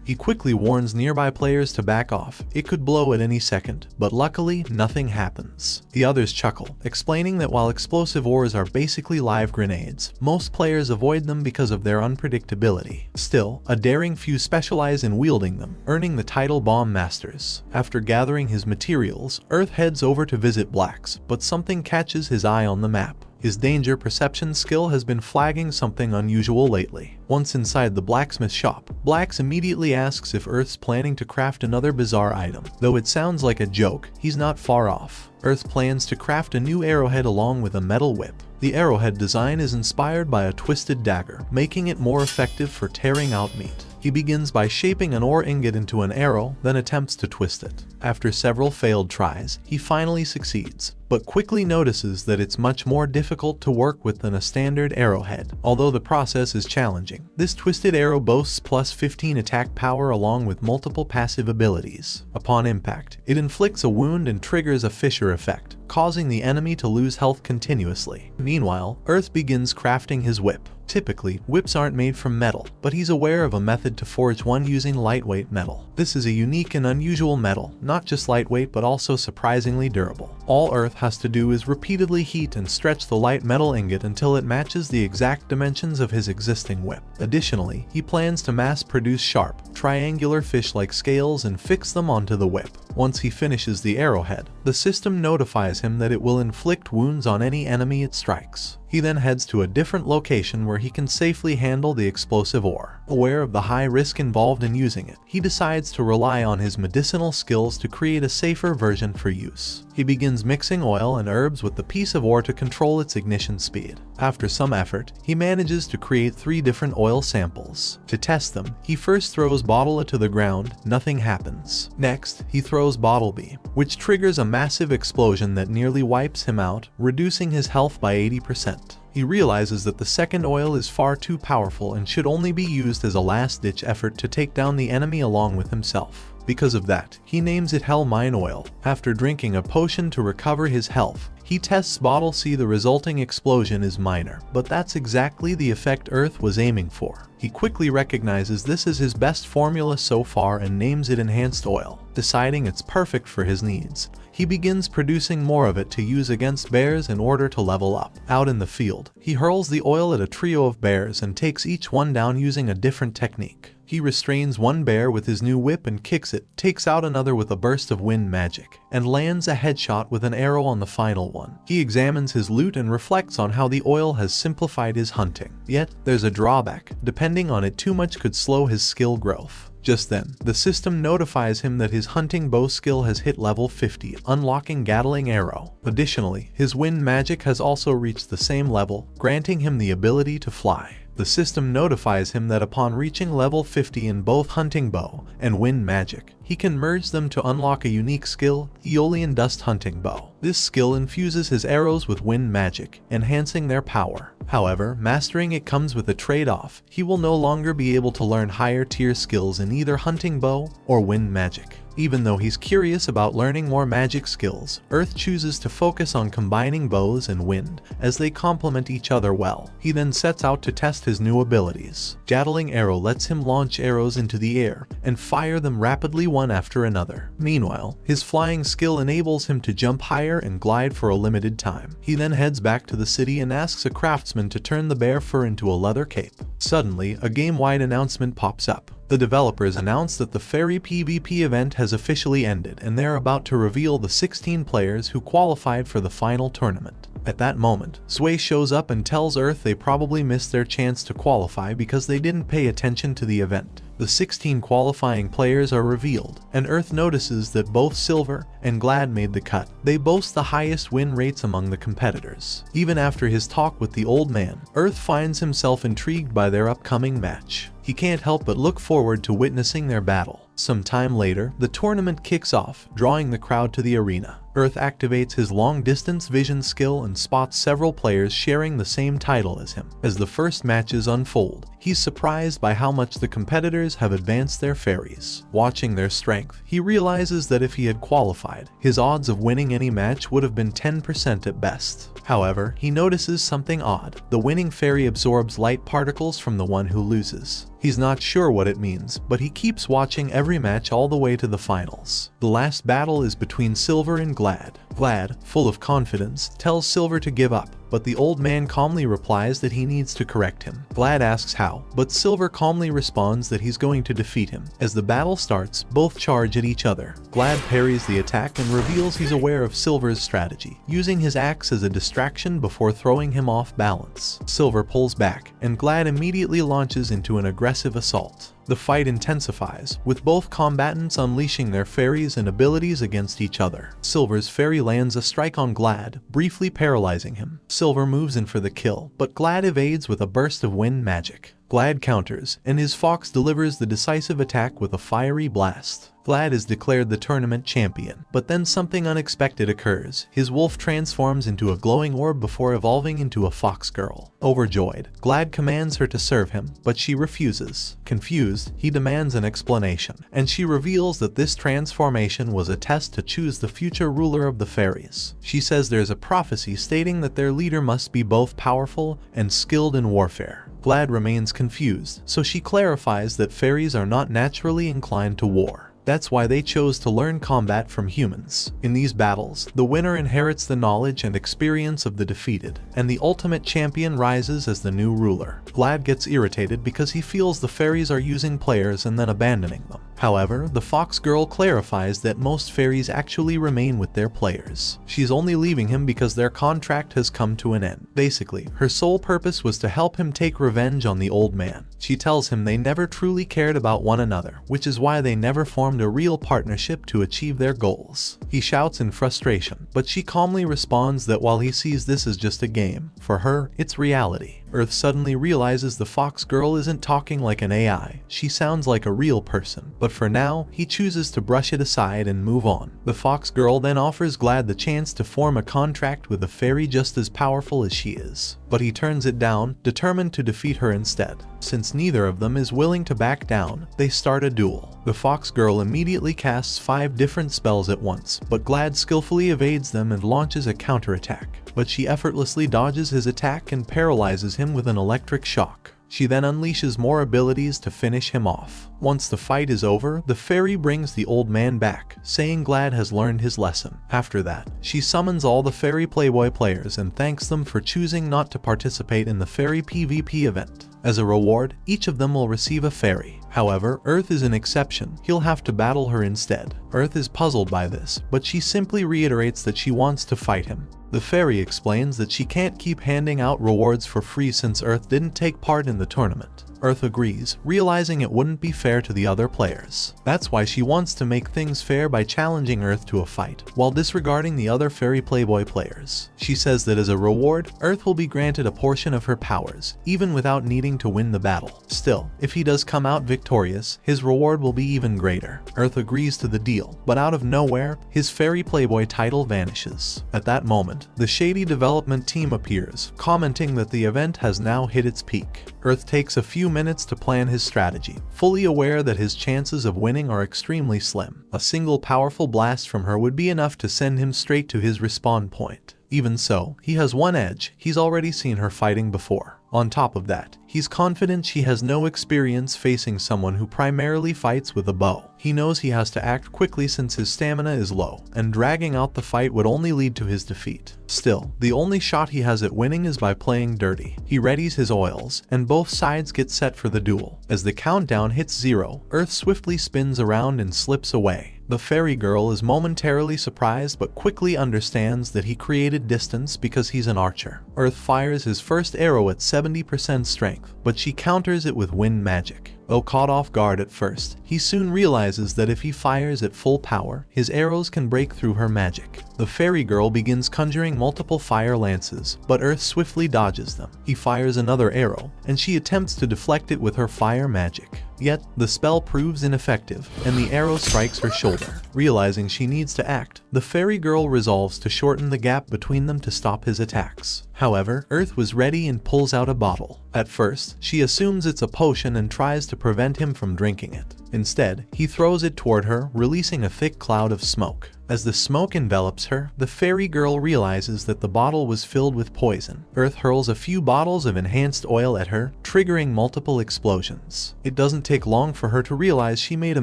Speaker 1: He quickly warns nearby players to back off. It could blow at any second, but luckily, nothing happens. The others chuckle, explaining that while explosive ores are basically live grenades, most players avoid them because of their unpredictability. Still, a daring few specialize in wielding them, earning the title Bomb Masters. After gathering his materials, Earth heads over to visit Blacks, but something catches his eye on the map. His danger perception skill has been flagging something unusual lately. Once inside the blacksmith shop, Blacks immediately asks if Earth's planning to craft another bizarre item. Though it sounds like a joke, he's not far off. Earth plans to craft a new arrowhead along with a metal whip. The arrowhead design is inspired by a twisted dagger, making it more effective for tearing out meat. He begins by shaping an ore ingot into an arrow, then attempts to twist it. After several failed tries, he finally succeeds, but quickly notices that it's much more difficult to work with than a standard arrowhead. Although the process is challenging, this twisted arrow boasts plus 15 attack power along with multiple passive abilities. Upon impact, it inflicts a wound and triggers a fissure effect, causing the enemy to lose health continuously. Meanwhile, Earth begins crafting his whip. Typically, whips aren't made from metal, but he's aware of a method to forge one using lightweight metal. This is a unique and unusual metal, not just lightweight but also surprisingly durable. All Earth has to do is repeatedly heat and stretch the light metal ingot until it matches the exact dimensions of his existing whip. Additionally, he plans to mass-produce sharp, triangular fish-like scales and fix them onto the whip. Once he finishes the arrowhead, the system notifies him that it will inflict wounds on any enemy it strikes. He then heads to a different location where he can safely handle the explosive ore. Aware of the high risk involved in using it, he decides to rely on his medicinal skills to create a safer version for use. He begins mixing oil and herbs with the piece of ore to control its ignition speed. After some effort, he manages to create 3 different oil samples. To test them, he first throws Bottle A to the ground, nothing happens. Next, he throws Bottle B, which triggers a massive explosion that nearly wipes him out, reducing his health by 80%. He realizes that the second oil is far too powerful and should only be used as a last-ditch effort to take down the enemy along with himself. Because of that, he names it Hell Mine Oil. After drinking a potion to recover his health, he tests Bottle C. The resulting explosion is minor, but that's exactly the effect Earth was aiming for. He quickly recognizes this as his best formula so far and names it Enhanced Oil, deciding it's perfect for his needs. He begins producing more of it to use against bears in order to level up. Out in the field, he hurls the oil at a trio of bears and takes each one down using a different technique. He restrains one bear with his new whip and kicks it, takes out another with a burst of wind magic, and lands a headshot with an arrow on the final one. He examines his loot and reflects on how the oil has simplified his hunting. Yet, there's a drawback. Depending on it too much could slow his skill growth. Just then, the system notifies him that his hunting bow skill has hit level 50, unlocking Gatling Arrow. Additionally, his wind magic has also reached the same level, granting him the ability to fly. The system notifies him that upon reaching level 50 in both hunting bow and wind magic, he can merge them to unlock a unique skill, Aeolian Dust Hunting Bow. This skill infuses his arrows with wind magic, enhancing their power. However, mastering it comes with a trade-off. He will no longer be able to learn higher tier skills in either hunting bow or wind magic. Even though he's curious about learning more magic skills, Earth chooses to focus on combining bows and wind, as they complement each other well. He then sets out to test his new abilities. Gatling Arrow lets him launch arrows into the air and fire them rapidly one after another. Meanwhile, his flying skill enables him to jump higher and glide for a limited time. He then heads back to the city and asks a craftsman to turn the bear fur into a leather cape. Suddenly, a game-wide announcement pops up. The developers announce that the Fairy PvP event has officially ended, and they're about to reveal the 16 players who qualified for the final tournament. At that moment, Sway shows up and tells Earth they probably missed their chance to qualify because they didn't pay attention to the event. The 16 qualifying players are revealed, and Earth notices that both Silver and Glad made the cut. They boast the highest win rates among the competitors. Even after his talk with the old man, Earth finds himself intrigued by their upcoming match. He can't help but look forward to witnessing their battle. Some time later, the tournament kicks off, drawing the crowd to the arena. Earth activates his long-distance vision skill and spots several players sharing the same title as him. As the first matches unfold, he's surprised by how much the competitors have advanced their fairies. Watching their strength, he realizes that if he had qualified, his odds of winning any match would have been 10% at best. However, he notices something odd. The winning fairy absorbs light particles from the one who loses. He's not sure what it means, but he keeps watching every match all the way to the finals. The last battle is between Silver and Glad. Glad, full of confidence, tells Silver to give up, but the old man calmly replies that he needs to correct him. Glad asks how, but Silver calmly responds that he's going to defeat him. As the battle starts, both charge at each other. Glad parries the attack and reveals he's aware of Silver's strategy, using his axe as a distraction before throwing him off balance. Silver pulls back, and Glad immediately launches into an aggressive assault. The fight intensifies, with both combatants unleashing their fairies and abilities against each other. Silver's fairy lands a strike on Glad, briefly paralyzing him. Silver moves in for the kill, but Glad evades with a burst of wind magic. Glad counters, and his fox delivers the decisive attack with a fiery blast. Glad is declared the tournament champion, but then something unexpected occurs. His wolf transforms into a glowing orb before evolving into a fox girl. Overjoyed, Glad commands her to serve him, but she refuses. Confused, he demands an explanation, and she reveals that this transformation was a test to choose the future ruler of the fairies. She says there's a prophecy stating that their leader must be both powerful and skilled in warfare. Glad remains confused, so she clarifies that fairies are not naturally inclined to war. That's why they chose to learn combat from humans. In these battles, the winner inherits the knowledge and experience of the defeated, and the ultimate champion rises as the new ruler. Glad gets irritated because he feels the fairies are using players and then abandoning them. However, the fox girl clarifies that most fairies actually remain with their players. She's only leaving him because their contract has come to an end. Basically, her sole purpose was to help him take revenge on the old man. She tells him they never truly cared about one another, which is why they never formed a real partnership to achieve their goals. He shouts in frustration, but she calmly responds that while he sees this as just a game, for her, it's reality. Earth suddenly realizes the fox girl isn't talking like an AI, she sounds like a real person, but for now, he chooses to brush it aside and move on. The fox girl then offers Glad the chance to form a contract with a fairy just as powerful as she is, but he turns it down, determined to defeat her instead. Since neither of them is willing to back down, they start a duel. The fox girl immediately casts 5 different spells at once, but Glad skillfully evades them and launches a counterattack. But she effortlessly dodges his attack and paralyzes him with an electric shock. She then unleashes more abilities to finish him off. Once the fight is over, the fairy brings the old man back, saying Glad has learned his lesson. After that, she summons all the fairy Playboy players and thanks them for choosing not to participate in the fairy PvP event. As a reward, each of them will receive a fairy. However, Earth is an exception. He'll have to battle her instead. Earth is puzzled by this, but she simply reiterates that she wants to fight him. The fairy explains that she can't keep handing out rewards for free since Earth didn't take part in the tournament. Earth agrees, realizing it wouldn't be fair to the other players. That's why she wants to make things fair by challenging Earth to a fight, while disregarding the other fairy Playboy players. She says that as a reward, Earth will be granted a portion of her powers, even without needing to win the battle. Still, if he does come out victorious, his reward will be even greater. Earth agrees to the deal, but out of nowhere, his fairy Playboy title vanishes. At that moment, the shady development team appears, commenting that the event has now hit its peak. Earth takes a few minutes to plan his strategy, fully aware that his chances of winning are extremely slim. A single powerful blast from her would be enough to send him straight to his respawn point. Even so, he has one edge: he's already seen her fighting before. On top of that, he's confident she has no experience facing someone who primarily fights with a bow. He knows he has to act quickly since his stamina is low, and dragging out the fight would only lead to his defeat. Still, the only shot he has at winning is by playing dirty. He readies his oils, and both sides get set for the duel. As the countdown hits 0, Earth swiftly spins around and slips away. The fairy girl is momentarily surprised but quickly understands that he created distance because he's an archer. Earth fires his first arrow at 70% strength, but she counters it with wind magic. Though caught off guard at first, he soon realizes that if he fires at full power, his arrows can break through her magic. The fairy girl begins conjuring multiple fire lances, but Earth swiftly dodges them. He fires another arrow, and she attempts to deflect it with her fire magic. Yet, the spell proves ineffective, and the arrow strikes her shoulder. Realizing she needs to act, the fairy girl resolves to shorten the gap between them to stop his attacks. However, Earth was ready and pulls out a bottle. At first, she assumes it's a potion and tries to prevent him from drinking it. Instead, he throws it toward her, releasing a thick cloud of smoke. As the smoke envelops her, the fairy girl realizes that the bottle was filled with poison. Earth hurls a few bottles of enhanced oil at her, triggering multiple explosions. It doesn't take long for her to realize she made a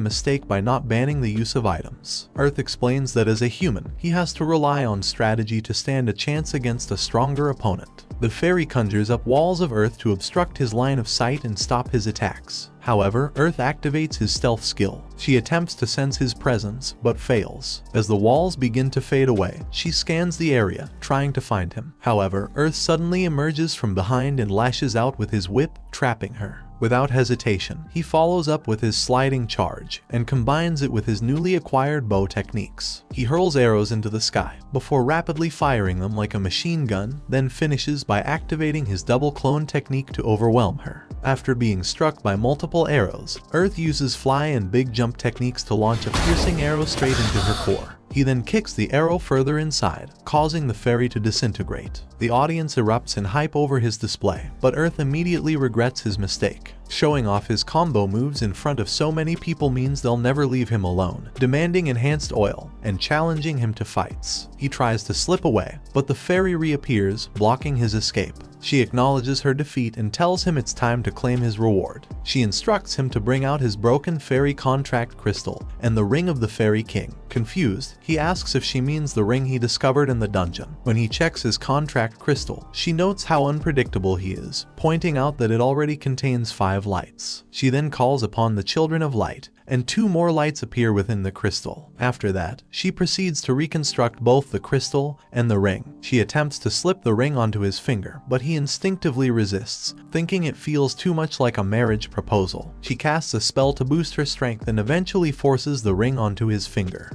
Speaker 1: mistake by not banning the use of items. Earth explains that as a human, he has to rely on strategy to stand a chance against a stronger opponent. The fairy conjures up walls of earth to obstruct his line of sight and stop his attacks. However, Earth activates his stealth skill. She attempts to sense his presence, but fails. As the walls begin to fade away, she scans the area, trying to find him. However, Earth suddenly emerges from behind and lashes out with his whip, trapping her. Without hesitation, he follows up with his sliding charge, and combines it with his newly acquired bow techniques. He hurls arrows into the sky, before rapidly firing them like a machine gun, then finishes by activating his double clone technique to overwhelm her. After being struck by multiple arrows, Earth uses fly and big jump techniques to launch a piercing arrow straight into her core. He then kicks the arrow further inside, causing the fairy to disintegrate. The audience erupts in hype over his display, but Earth immediately regrets his mistake. Showing off his combo moves in front of so many people means they'll never leave him alone, demanding enhanced oil and challenging him to fights. He tries to slip away, but the fairy reappears, blocking his escape. She acknowledges her defeat and tells him it's time to claim his reward. She instructs him to bring out his broken fairy contract crystal and the ring of the Fairy King. Confused, he asks if she means the ring he discovered in the dungeon. When he checks his contract crystal, she notes how unpredictable he is, pointing out that it already contains 5 lights. She then calls upon the Children of Light, and 2 more lights appear within the crystal. After that, she proceeds to reconstruct both the crystal and the ring. She attempts to slip the ring onto his finger, but he instinctively resists, thinking it feels too much like a marriage proposal. She casts a spell to boost her strength and eventually forces the ring onto his finger.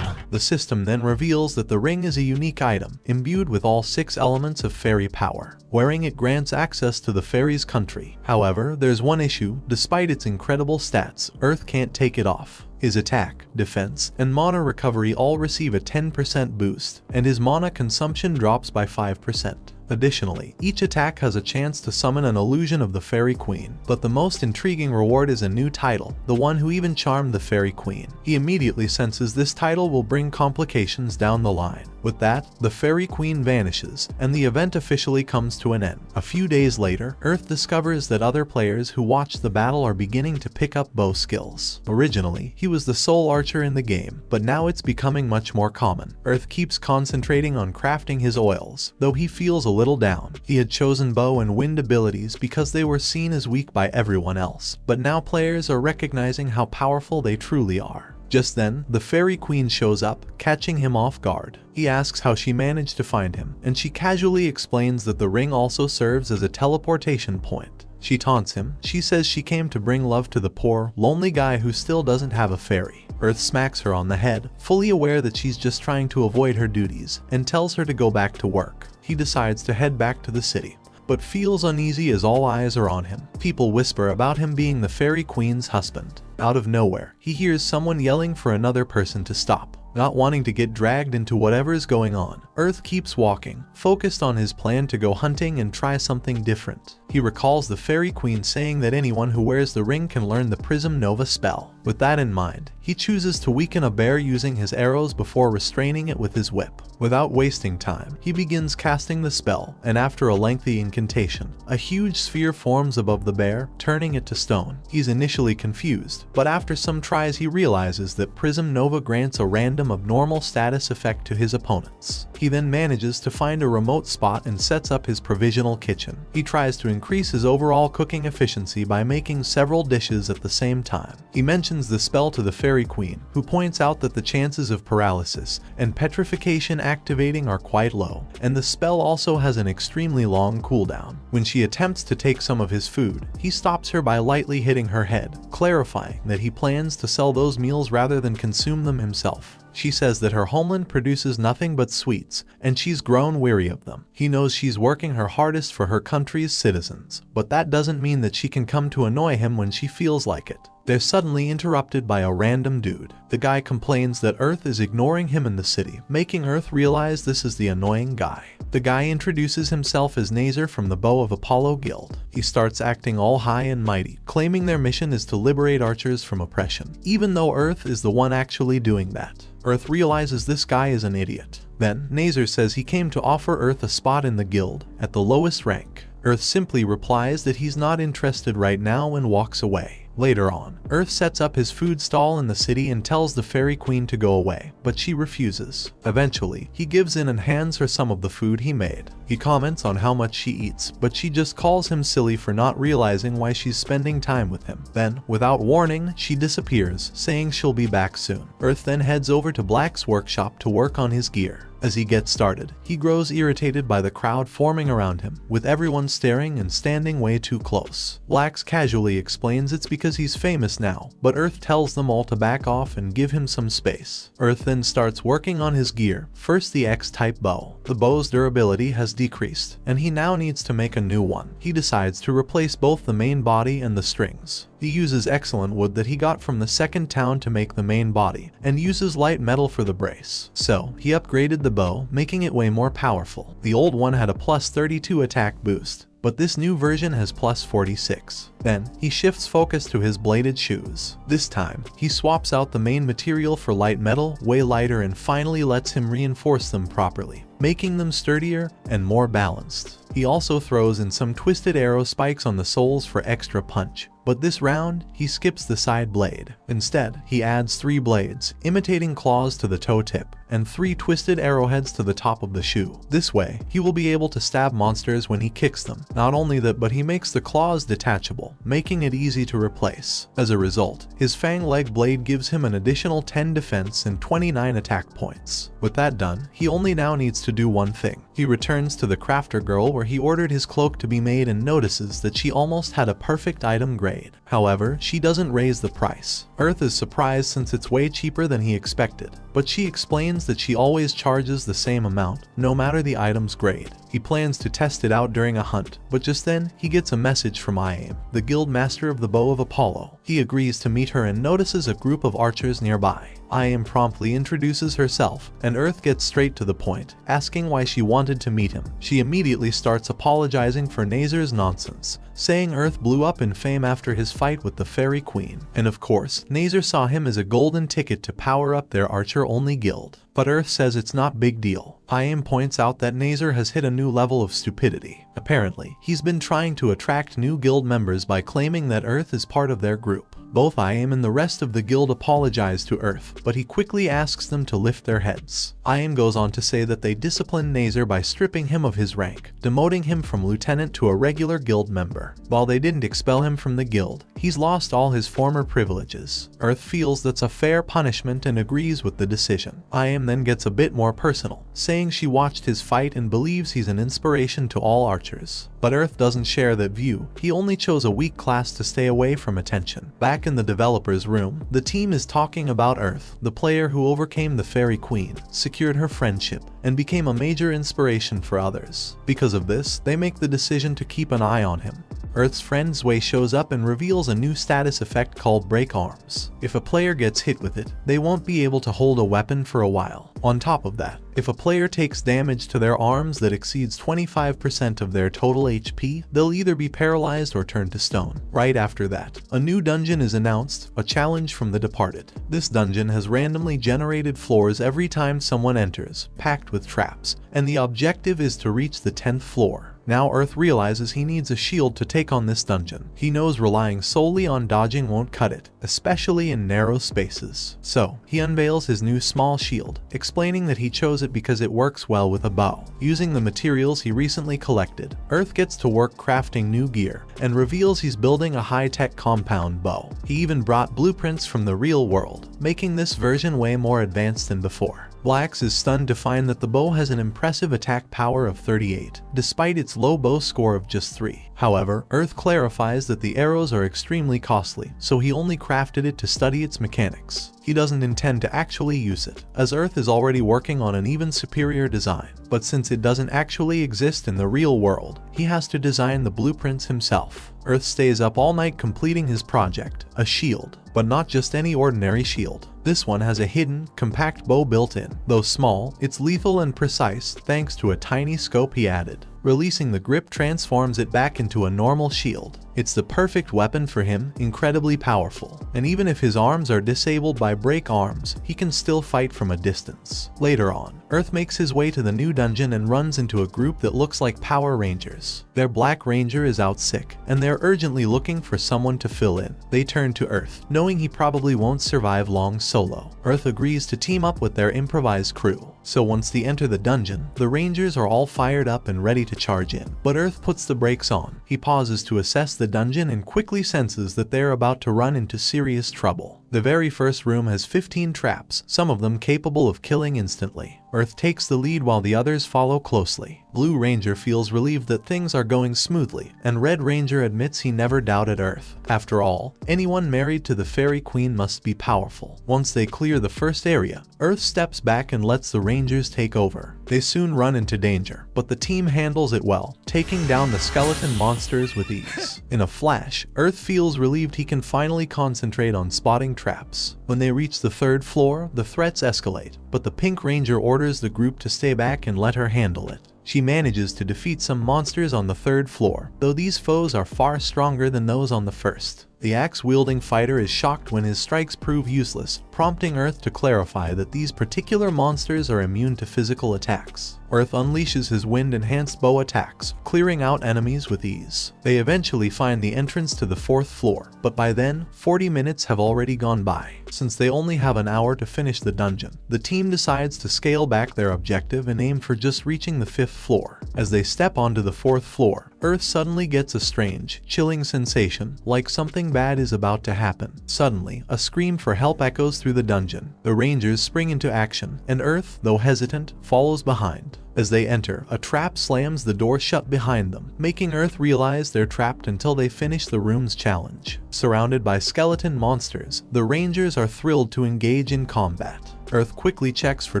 Speaker 1: The system then reveals that the ring is a unique item, imbued with all 6 elements of fairy power. Wearing it grants access to the fairy's country. However, there's one issue: despite its incredible stats, Earth can't take it off. His attack, defense, and mana recovery all receive a 10% boost, and his mana consumption drops by 5%. Additionally, each attack has a chance to summon an illusion of the Fairy Queen, but the most intriguing reward is a new title, the one who even charmed the Fairy Queen. He immediately senses this title will bring complications down the line. With that, the Fairy Queen vanishes, and the event officially comes to an end. A few days later, Earth discovers that other players who watched the battle are beginning to pick up bow skills. Originally, he was the sole archer in the game, but now it's becoming much more common. Earth keeps concentrating on crafting his oils, though he feels a little down. He had chosen bow and wind abilities because they were seen as weak by everyone else, but now players are recognizing how powerful they truly are. Just then, the Fairy Queen shows up, catching him off guard. He asks how she managed to find him, and she casually explains that the ring also serves as a teleportation point. She taunts him. She says she came to bring love to the poor, lonely guy who still doesn't have a fairy. Earth smacks her on the head, fully aware that she's just trying to avoid her duties, and tells her to go back to work. He decides to head back to the city, but feels uneasy as all eyes are on him. People whisper about him being the Fairy Queen's husband. Out of nowhere, he hears someone yelling for another person to stop. Not wanting to get dragged into whatever is going on, Earth keeps walking, focused on his plan to go hunting and try something different. He recalls the Fairy Queen saying that anyone who wears the ring can learn the Prism Nova spell. With that in mind, he chooses to weaken a bear using his arrows before restraining it with his whip. Without wasting time, he begins casting the spell, and after a lengthy incantation, a huge sphere forms above the bear, turning it to stone. He's initially confused, but after some tries he realizes that Prism Nova grants a random abnormal status effect to his opponents. He then manages to find a remote spot and sets up his provisional kitchen. He tries to increase his overall cooking efficiency by making several dishes at the same time. He mentions the spell to the Fairy Queen, who points out that the chances of paralysis and petrification activating are quite low, and the spell also has an extremely long cooldown. When she attempts to take some of his food, he stops her by lightly hitting her head, clarifying that he plans to sell those meals rather than consume them himself. She says that her homeland produces nothing but sweets, and she's grown weary of them. He knows she's working her hardest for her country's citizens, but that doesn't mean that she can come to annoy him when she feels like it. They're suddenly interrupted by a random dude. The guy complains that Earth is ignoring him in the city, making Earth realize this is the annoying guy. The guy introduces himself as Nazar from the Bow of Apollo Guild. He starts acting all high and mighty, claiming their mission is to liberate archers from oppression, even though Earth is the one actually doing that. Earth realizes this guy is an idiot. Then, Nazar says he came to offer Earth a spot in the guild, at the lowest rank. Earth simply replies that he's not interested right now and walks away. Later on, Earth sets up his food stall in the city and tells the Fairy Queen to go away, but she refuses. Eventually, he gives in and hands her some of the food he made. He comments on how much she eats, but she just calls him silly for not realizing why she's spending time with him. Then, without warning, she disappears, saying she'll be back soon. Earth then heads over to Black's workshop to work on his gear. As he gets started, he grows irritated by the crowd forming around him, with everyone staring and standing way too close. Black casually explains it's because he's famous now, but Earth tells them all to back off and give him some space. Earth then starts working on his gear, first the X-type bow. The bow's durability has has decreased, and he now needs to make a new one. He decides to replace both the main body and the strings. He uses excellent wood that he got from the second town to make the main body, and uses light metal for the brace. So, he upgraded the bow, making it way more powerful. The old one had a plus 32 attack boost, but this new version has plus 46. Then, he shifts focus to his bladed shoes. This time, he swaps out the main material for light metal, way lighter, and finally lets him reinforce them properly, making them sturdier and more balanced. He also throws in some twisted arrow spikes on the soles for extra punch. But this round, he skips the side blade. Instead, he adds 3 blades, imitating claws to the toe tip, and 3 twisted arrowheads to the top of the shoe. This way, he will be able to stab monsters when he kicks them. Not only that, but he makes the claws detachable, making it easy to replace. As a result, his fang leg blade gives him an additional 10 defense and 29 attack points. With that done, he only now needs to do one thing. He returns to the crafter girl where he ordered his cloak to be made and notices that she almost had a perfect item grade. However, she doesn't raise the price. Earth is surprised since it's way cheaper than he expected, but she explains that she always charges the same amount, no matter the item's grade. He plans to test it out during a hunt, but just then, he gets a message from Iame, the guild master of the Bow of Apollo. He agrees to meet her and notices a group of archers nearby. Iame promptly introduces herself, and Earth gets straight to the point, asking why she wanted to meet him. She immediately starts apologizing for Nazer's nonsense, saying Earth blew up in fame after his fight with the Fairy Queen. And of course, Nazer saw him as a golden ticket to power up their archer-only guild. But Earth says it's not big deal. Iame points out that Nazer has hit a new level of stupidity. Apparently, he's been trying to attract new guild members by claiming that Earth is part of their group. Both Iame and the rest of the guild apologize to Earth, but he quickly asks them to lift their heads. Iame goes on to say that they disciplined Nazer by stripping him of his rank, demoting him from lieutenant to a regular guild member. While they didn't expel him from the guild, he's lost all his former privileges. Earth feels that's a fair punishment and agrees with the decision. Iame then gets a bit more personal, saying she watched his fight and believes he's an inspiration to all archers. But Earth doesn't share that view. He only chose a weak class to stay away from attention. Back in the developer's room, the team is talking about Earth, the player who overcame the Fairy Queen, secured her friendship, and became a major inspiration for others. Because of this, they make the decision to keep an eye on him. Earth's friend Zwei shows up and reveals a new status effect called Break Arms. If a player gets hit with it, they won't be able to hold a weapon for a while. On top of that, if a player takes damage to their arms that exceeds 25% of their total HP, they'll either be paralyzed or turned to stone. Right after that, a new dungeon is announced, a challenge from the departed. This dungeon has randomly generated floors every time someone enters, packed with traps, and the objective is to reach the 10th floor. Now Earth realizes he needs a shield to take on this dungeon. He knows relying solely on dodging won't cut it, especially in narrow spaces. So, he unveils his new small shield, explaining that he chose it because it works well with a bow. Using the materials he recently collected, Earth gets to work crafting new gear, and reveals he's building a high-tech compound bow. He even brought blueprints from the real world, making this version way more advanced than before. Blax is stunned to find that the bow has an impressive attack power of 38, despite its low bow score of just 3. However, Earth clarifies that the arrows are extremely costly, so he only crafted it to study its mechanics. He doesn't intend to actually use it, as Earth is already working on an even superior design. But since it doesn't actually exist in the real world, he has to design the blueprints himself. Earth stays up all night completing his project, a shield, but not just any ordinary shield. This one has a hidden, compact bow built in. Though small, it's lethal and precise thanks to a tiny scope he added. Releasing the grip transforms it back into a normal shield. It's the perfect weapon for him, incredibly powerful. And even if his arms are disabled by break arms, he can still fight from a distance. Later on, Earth makes his way to the new dungeon and runs into a group that looks like Power Rangers. Their Black Ranger is out sick, and they're urgently looking for someone to fill in. They turn to Earth, knowing he probably won't survive long solo. Earth agrees to team up with their improvised crew. So once they enter the dungeon, the Rangers are all fired up and ready to charge in. But Earth puts the brakes on. He pauses to assess the dungeon and quickly senses that they're about to run into serious trouble. The very first room has 15 traps, some of them capable of killing instantly. Earth takes the lead while the others follow closely. Blue Ranger feels relieved that things are going smoothly, and Red Ranger admits he never doubted Earth. After all, anyone married to the Fairy Queen must be powerful. Once they clear the first area, Earth steps back and lets the Rangers take over. They soon run into danger, but the team handles it well, taking down the skeleton monsters with ease. In a flash, Earth feels relieved he can finally concentrate on spotting traps. When they reach the third floor, the threats escalate, but the Pink Ranger orders the group to stay back and let her handle it. She manages to defeat some monsters on the third floor, though these foes are far stronger than those on the first. The axe-wielding fighter is shocked when his strikes prove useless, prompting Earth to clarify that these particular monsters are immune to physical attacks. Earth unleashes his wind-enhanced bow attacks, clearing out enemies with ease. They eventually find the entrance to the fourth floor, but by then, 40 minutes have already gone by. Since they only have an hour to finish the dungeon, the team decides to scale back their objective and aim for just reaching the fifth floor. As they step onto the fourth floor, Earth suddenly gets a strange, chilling sensation, like something bad is about to happen. Suddenly, a scream for help echoes through the dungeon. The Rangers spring into action, and Earth, though hesitant, follows behind. As they enter, a trap slams the door shut behind them, making Earth realize they're trapped until they finish the room's challenge. Surrounded by skeleton monsters, the Rangers are thrilled to engage in combat. Earth quickly checks for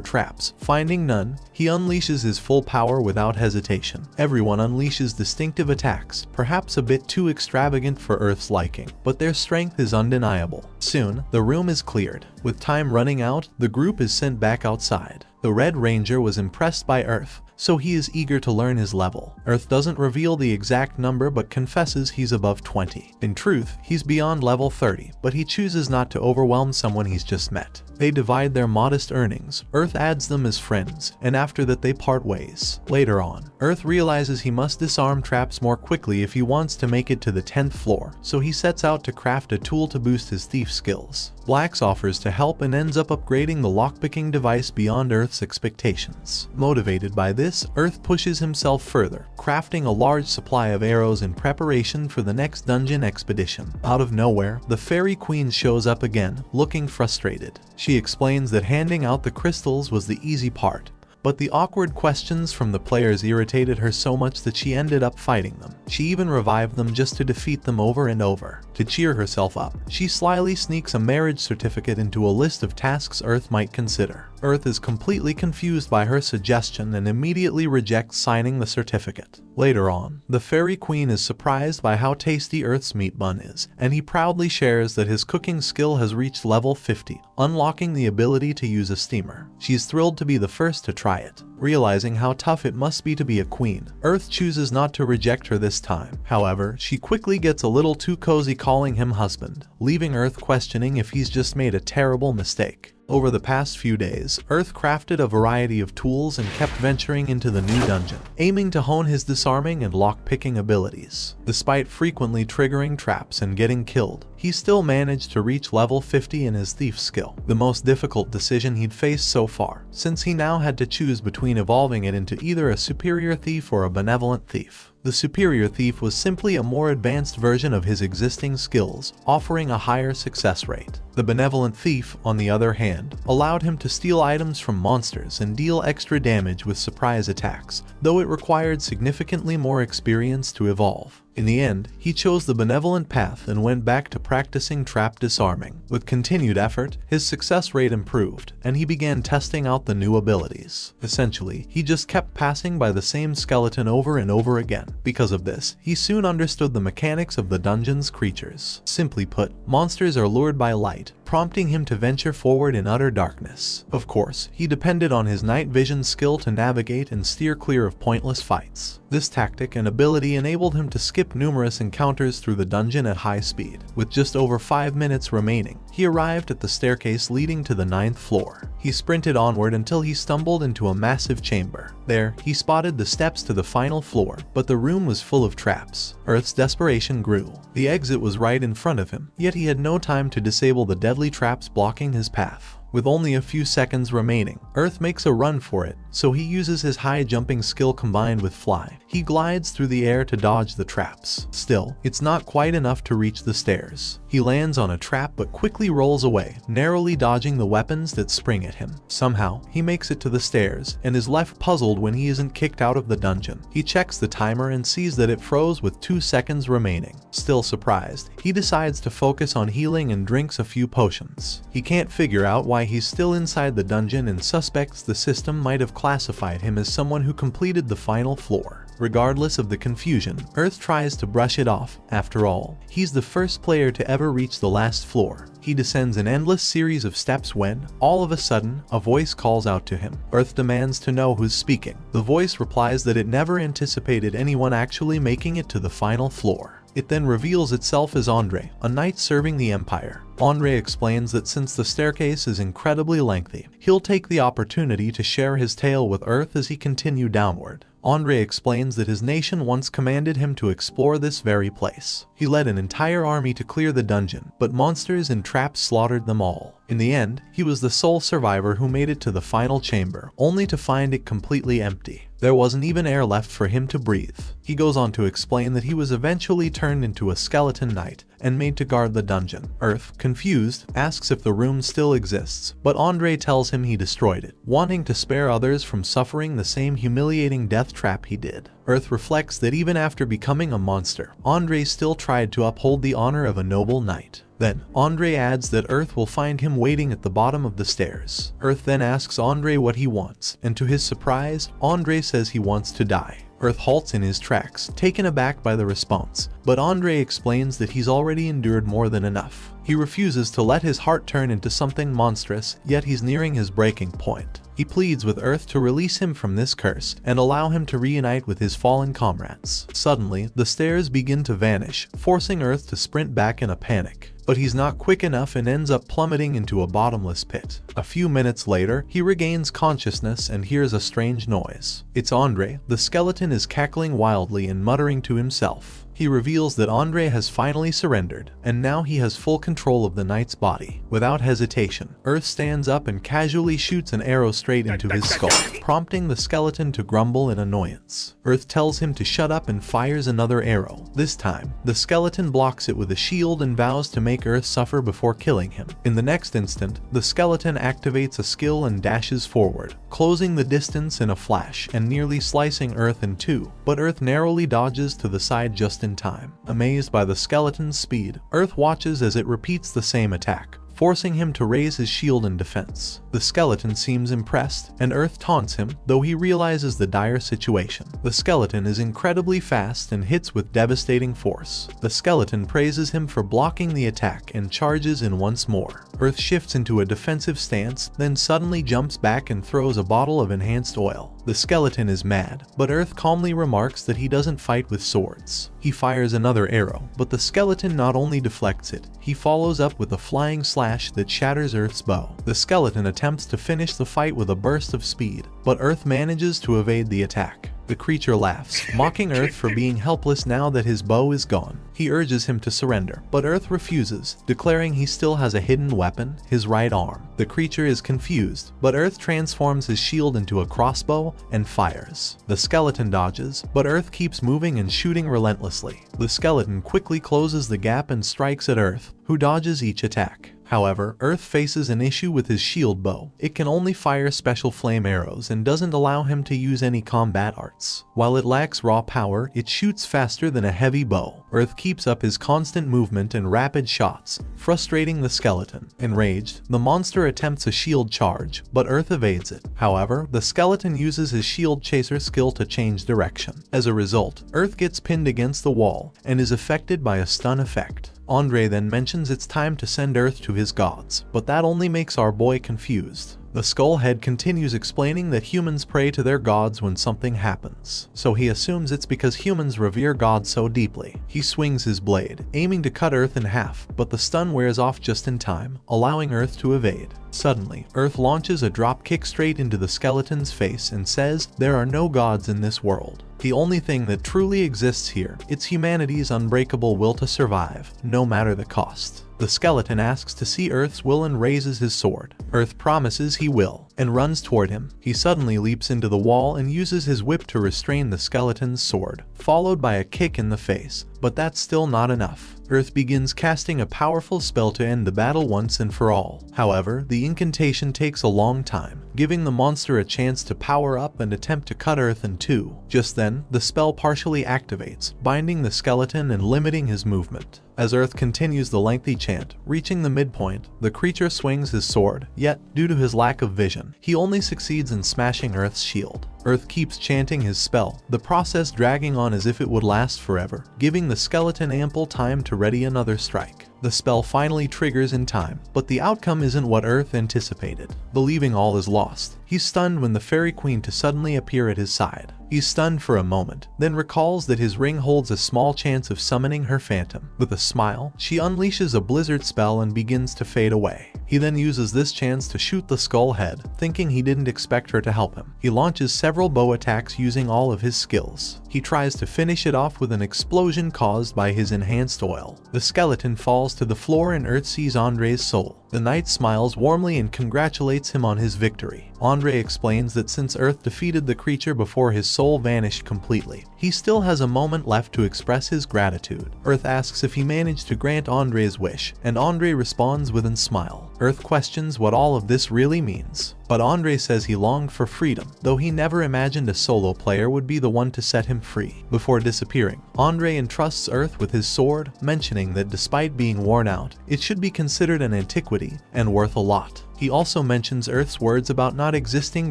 Speaker 1: traps. Finding none, he unleashes his full power without hesitation. Everyone unleashes distinctive attacks, perhaps a bit too extravagant for Earth's liking, but their strength is undeniable. Soon, the room is cleared. With time running out, the group is sent back outside. The Red Ranger was impressed by Earth, so he is eager to learn his level. Earth doesn't reveal the exact number but confesses he's above 20. In truth, he's beyond level 30, but he chooses not to overwhelm someone he's just met. They divide their modest earnings. Earth adds them as friends, and after that they part ways. Later on, Earth realizes he must disarm traps more quickly if he wants to make it to the 10th floor, so he sets out to craft a tool to boost his thief skills. Blacks offers to help and ends up upgrading the lockpicking device beyond Earth's expectations. Motivated by this, Earth pushes himself further, crafting a large supply of arrows in preparation for the next dungeon expedition. Out of nowhere, the Fairy Queen shows up again, looking frustrated. She explains that handing out the crystals was the easy part, but the awkward questions from the players irritated her so much that she ended up fighting them. She even revived them just to defeat them over and over. To cheer herself up, she slyly sneaks a marriage certificate into a list of tasks Earth might consider. Earth is completely confused by her suggestion and immediately rejects signing the certificate. Later on, the Fairy Queen is surprised by how tasty Earth's meat bun is, and he proudly shares that his cooking skill has reached level 50, unlocking the ability to use a steamer. She's thrilled to be the first to try it. Realizing how tough it must be to be a queen, Earth chooses not to reject her this time. However, she quickly gets a little too cozy calling him husband, leaving Earth questioning if he's just made a terrible mistake. Over the past few days, Earth crafted a variety of tools and kept venturing into the new dungeon, aiming to hone his disarming and lock-picking abilities. Despite frequently triggering traps and getting killed, he still managed to reach level 50 in his thief skill, the most difficult decision he'd faced so far, since he now had to choose between evolving it into either a superior thief or a benevolent thief. The superior thief was simply a more advanced version of his existing skills, offering a higher success rate. The benevolent thief, on the other hand, allowed him to steal items from monsters and deal extra damage with surprise attacks, though it required significantly more experience to evolve. In the end, he chose the benevolent path and went back to practicing trap disarming. With continued effort, his success rate improved, and he began testing out the new abilities. Essentially, he just kept passing by the same skeleton over and over again. Because of this, he soon understood the mechanics of the dungeon's creatures. Simply put, monsters are lured by light, prompting him to venture forward in utter darkness. Of course, he depended on his night vision skill to navigate and steer clear of pointless fights. This tactic and ability enabled him to skip numerous encounters through the dungeon at high speed. With just over 5 minutes remaining, he arrived at the staircase leading to the 9th floor. He sprinted onward until he stumbled into a massive chamber. There, he spotted the steps to the final floor, but the room was full of traps. Earth's desperation grew. The exit was right in front of him, yet he had no time to disable the deadly traps blocking his path. With only a few seconds remaining, Earth makes a run for it, so he uses his high jumping skill combined with fly. He glides through the air to dodge the traps. Still, it's not quite enough to reach the stairs. He lands on a trap but quickly rolls away, narrowly dodging the weapons that spring at him. Somehow, he makes it to the stairs and is left puzzled when he isn't kicked out of the dungeon. He checks the timer and sees that it froze with 2 seconds remaining. Still surprised, he decides to focus on healing and drinks a few potions. He can't figure out why he's still inside the dungeon and suspects the system might have classified him as someone who completed the final floor. Regardless of the confusion, Earth tries to brush it off. After all, he's the first player to ever reach the last floor. He descends an endless series of steps when, all of a sudden, a voice calls out to him. Earth demands to know who's speaking. The voice replies that it never anticipated anyone actually making it to the final floor. It then reveals itself as Andre, a knight serving the Empire. Andre explains that since the staircase is incredibly lengthy, he'll take the opportunity to share his tale with Earth as he continues downward. Andre explains that his nation once commanded him to explore this very place. He led an entire army to clear the dungeon, but monsters and traps slaughtered them all. In the end, he was the sole survivor who made it to the final chamber, only to find it completely empty. There wasn't even air left for him to breathe. He goes on to explain that he was eventually turned into a skeleton knight and made to guard the dungeon. Earth, confused, asks if the room still exists, but Andre tells him he destroyed it, wanting to spare others from suffering the same humiliating death trap he did. Earth reflects that even after becoming a monster, Andre still tried to uphold the honor of a noble knight. Then, Andre adds that Earth will find him waiting at the bottom of the stairs. Earth then asks Andre what he wants, and to his surprise, Andre says he wants to die. Earth halts in his tracks, taken aback by the response, but Andre explains that he's already endured more than enough. He refuses to let his heart turn into something monstrous, yet he's nearing his breaking point. He pleads with Earth to release him from this curse and allow him to reunite with his fallen comrades. Suddenly, the stairs begin to vanish, forcing Earth to sprint back in a panic. But he's not quick enough and ends up plummeting into a bottomless pit. A few minutes later, he regains consciousness and hears a strange noise. It's Andre. The skeleton is cackling wildly and muttering to himself. He reveals that Andre has finally surrendered, and now he has full control of the knight's body. Without hesitation, Earth stands up and casually shoots an arrow straight into his skull, prompting the skeleton to grumble in annoyance. Earth tells him to shut up and fires another arrow. This time, the skeleton blocks it with a shield and vows to make Earth suffer before killing him. In the next instant, the skeleton activates a skill and dashes forward, closing the distance in a flash and nearly slicing Earth in two, but Earth narrowly dodges to the side just in time. Amazed by the skeleton's speed, Earth watches as it repeats the same attack, forcing him to raise his shield in defense. The skeleton seems impressed, and Earth taunts him, though he realizes the dire situation. The skeleton is incredibly fast and hits with devastating force. The skeleton praises him for blocking the attack and charges in once more. Earth shifts into a defensive stance, then suddenly jumps back and throws a bottle of enhanced oil. The skeleton is mad, but Earth calmly remarks that he doesn't fight with swords. He fires another arrow, but the skeleton not only deflects it, he follows up with a flying slash that shatters Earth's bow. The skeleton attempts to finish the fight with a burst of speed, but Earth manages to evade the attack. The creature laughs, mocking Earth for being helpless now that his bow is gone. He urges him to surrender, but Earth refuses, declaring he still has a hidden weapon, his right arm. The creature is confused, but Earth transforms his shield into a crossbow and fires. The skeleton dodges, but Earth keeps moving and shooting relentlessly. The skeleton quickly closes the gap and strikes at Earth, who dodges each attack. However, Earth faces an issue with his shield bow. It can only fire special flame arrows and doesn't allow him to use any combat arts. While it lacks raw power, it shoots faster than a heavy bow. Earth keeps up his constant movement and rapid shots, frustrating the skeleton. Enraged, the monster attempts a shield charge, but Earth evades it. However, the skeleton uses his shield chaser skill to change direction. As a result, Earth gets pinned against the wall and is affected by a stun effect. Andre then mentions it's time to send Earth to his gods, but that only makes our boy confused. The Skullhead continues explaining that humans pray to their gods when something happens, so he assumes it's because humans revere gods so deeply. He swings his blade, aiming to cut Earth in half, but the stun wears off just in time, allowing Earth to evade. Suddenly, Earth launches a drop kick straight into the skeleton's face and says, "There are no gods in this world. The only thing that truly exists here, it's humanity's unbreakable will to survive, no matter the cost." The skeleton asks to see Earth's will and raises his sword. Earth promises he will, and runs toward him. He suddenly leaps into the wall and uses his whip to restrain the skeleton's sword, followed by a kick in the face. But that's still not enough. Earth begins casting a powerful spell to end the battle once and for all. However, the incantation takes a long time, giving the monster a chance to power up and attempt to cut Earth in two. Just then, the spell partially activates, binding the skeleton and limiting his movement. As Earth continues the lengthy chant, reaching the midpoint, the creature swings his sword, yet, due to his lack of vision, he only succeeds in smashing Earth's shield. Earth keeps chanting his spell, the process dragging on as if it would last forever, giving the skeleton ample time to ready another strike. The spell finally triggers in time, but the outcome isn't what Earth anticipated. Believing all is lost, he's stunned when the Fairy Queen to suddenly appear at his side. He's stunned for a moment, then recalls that his ring holds a small chance of summoning her phantom. With a smile, she unleashes a blizzard spell and begins to fade away. He then uses this chance to shoot the skull head, thinking he didn't expect her to help him. He launches several bow attacks using all of his skills. He tries to finish it off with an explosion caused by his enhanced oil. The skeleton falls to the floor and Earth sees Andre's soul. The knight smiles warmly and congratulates him on his victory. Andre explains that since Earth defeated the creature before his soul vanished completely, he still has a moment left to express his gratitude. Earth asks if he managed to grant Andre's wish, and Andre responds with a smile. Earth questions what all of this really means, but Andre says he longed for freedom, though he never imagined a solo player would be the one to set him free. Before disappearing, Andre entrusts Earth with his sword, mentioning that despite being worn out, it should be considered an antiquity and worth a lot. He also mentions Earth's words about not existing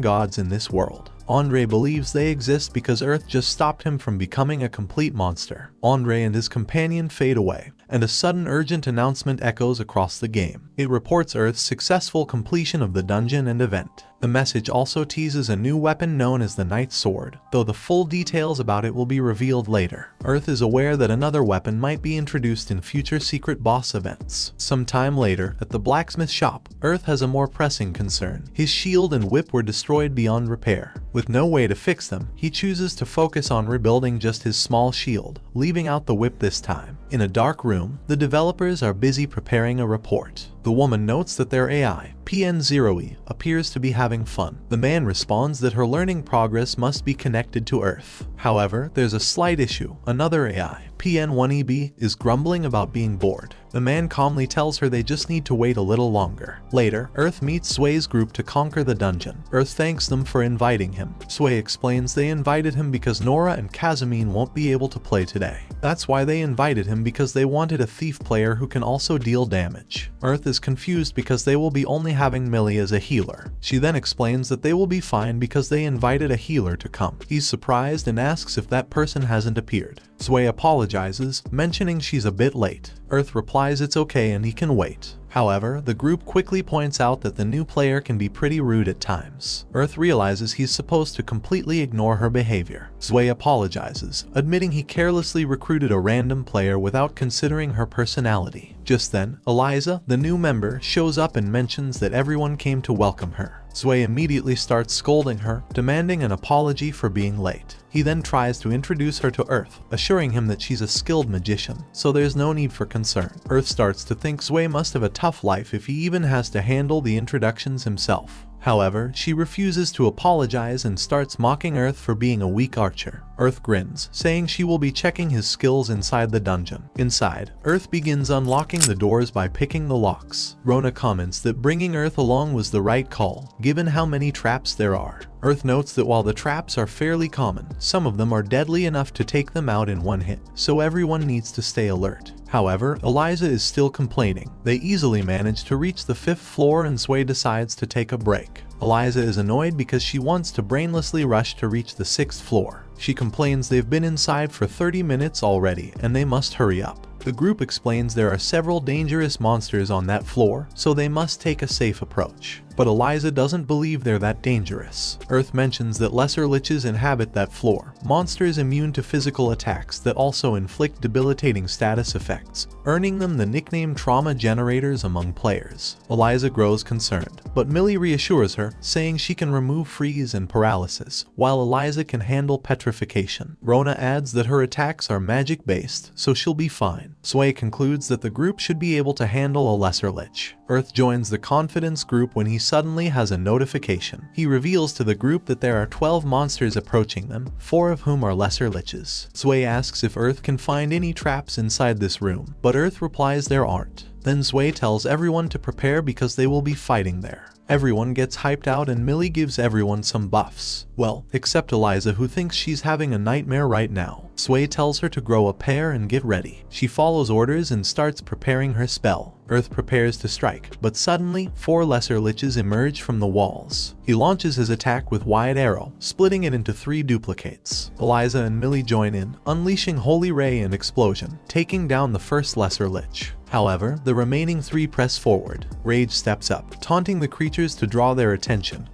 Speaker 1: gods in this world. Andre believes they exist because Earth just stopped him from becoming a complete monster. Andre and his companion fade away, and a sudden urgent announcement echoes across the game. It reports Earth's successful completion of the dungeon and event. The message also teases a new weapon known as the Knight's Sword, though the full details about it will be revealed later. Earth is aware that another weapon might be introduced in future secret boss events. Some time later, at the blacksmith shop, Earth has a more pressing concern. His shield and whip were destroyed beyond repair. With no way to fix them, he chooses to focus on rebuilding just his small shield, leaving out the whip this time. In a dark room, the developers are busy preparing a report. The woman notes that their AI, PN0E, appears to be having fun. The man responds that her learning progress must be connected to Earth. However, there's a slight issue. Another AI, PN1EB, is grumbling about being bored. The man calmly tells her they just need to wait a little longer. Later, Earth meets Sway's group to conquer the dungeon. Earth thanks them for inviting him. Sway explains they invited him because Nora and Kazamine won't be able to play today. That's why they invited him, because they wanted a thief player who can also deal damage. Earth is confused because they will be only having Millie as a healer. She then explains that they will be fine because they invited a healer to come. He's surprised and asks if that person hasn't appeared. Sway apologizes, mentioning she's a bit late. Earth replies it's okay and he can wait. However, the group quickly points out that the new player can be pretty rude at times. Earth realizes he's supposed to completely ignore her behavior. Sway apologizes, admitting he carelessly recruited a random player without considering her personality. Just then, Eliza, the new member, shows up and mentions that everyone came to welcome her. Sway immediately starts scolding her, demanding an apology for being late. He then tries to introduce her to Earth, assuring him that she's a skilled magician, so there's no need for concern. Earth starts to think Sway must have a tough life if he even has to handle the introductions himself. However, she refuses to apologize and starts mocking Earth for being a weak archer. Earth grins, saying she will be checking his skills inside the dungeon. Inside, Earth begins unlocking the doors by picking the locks. Rona comments that bringing Earth along was the right call, given how many traps there are. Earth notes that while the traps are fairly common, some of them are deadly enough to take them out in one hit, so everyone needs to stay alert. However, Eliza is still complaining. They easily manage to reach the 5th floor and Sway decides to take a break. Eliza is annoyed because she wants to brainlessly rush to reach the 6th floor. She complains they've been inside for 30 minutes already and they must hurry up. The group explains there are several dangerous monsters on that floor, so they must take a safe approach. But Eliza doesn't believe they're that dangerous. Earth mentions that lesser liches inhabit that floor, monsters immune to physical attacks that also inflict debilitating status effects, earning them the nickname trauma generators among players. Eliza grows concerned, but Millie reassures her, saying she can remove freeze and paralysis, while Eliza can handle petrification. Rona adds that her attacks are magic-based, so she'll be fine. fine. Sway concludes that the group should be able to handle a lesser lich. Earth joins the confidence group when he suddenly has a notification. He reveals to the group that there are 12 monsters approaching them, 4 of whom are lesser liches. Sway asks if Earth can find any traps inside this room, but Earth replies there aren't. Then Sway tells everyone to prepare because they will be fighting there. Everyone gets hyped out and Millie gives everyone some buffs. Well, except Eliza, who thinks she's having a nightmare right now. Sway tells her to grow a pair and get ready. She follows orders and starts preparing her spell. Earth prepares to strike, but suddenly 4 lesser liches emerge from the walls. He launches his attack with Wide Arrow, splitting it into 3 duplicates. Eliza and Millie join in, unleashing Holy Ray and Explosion, taking down the first lesser lich. However, the remaining 3 press forward. Rage steps up, taunting the creatures to draw their attention,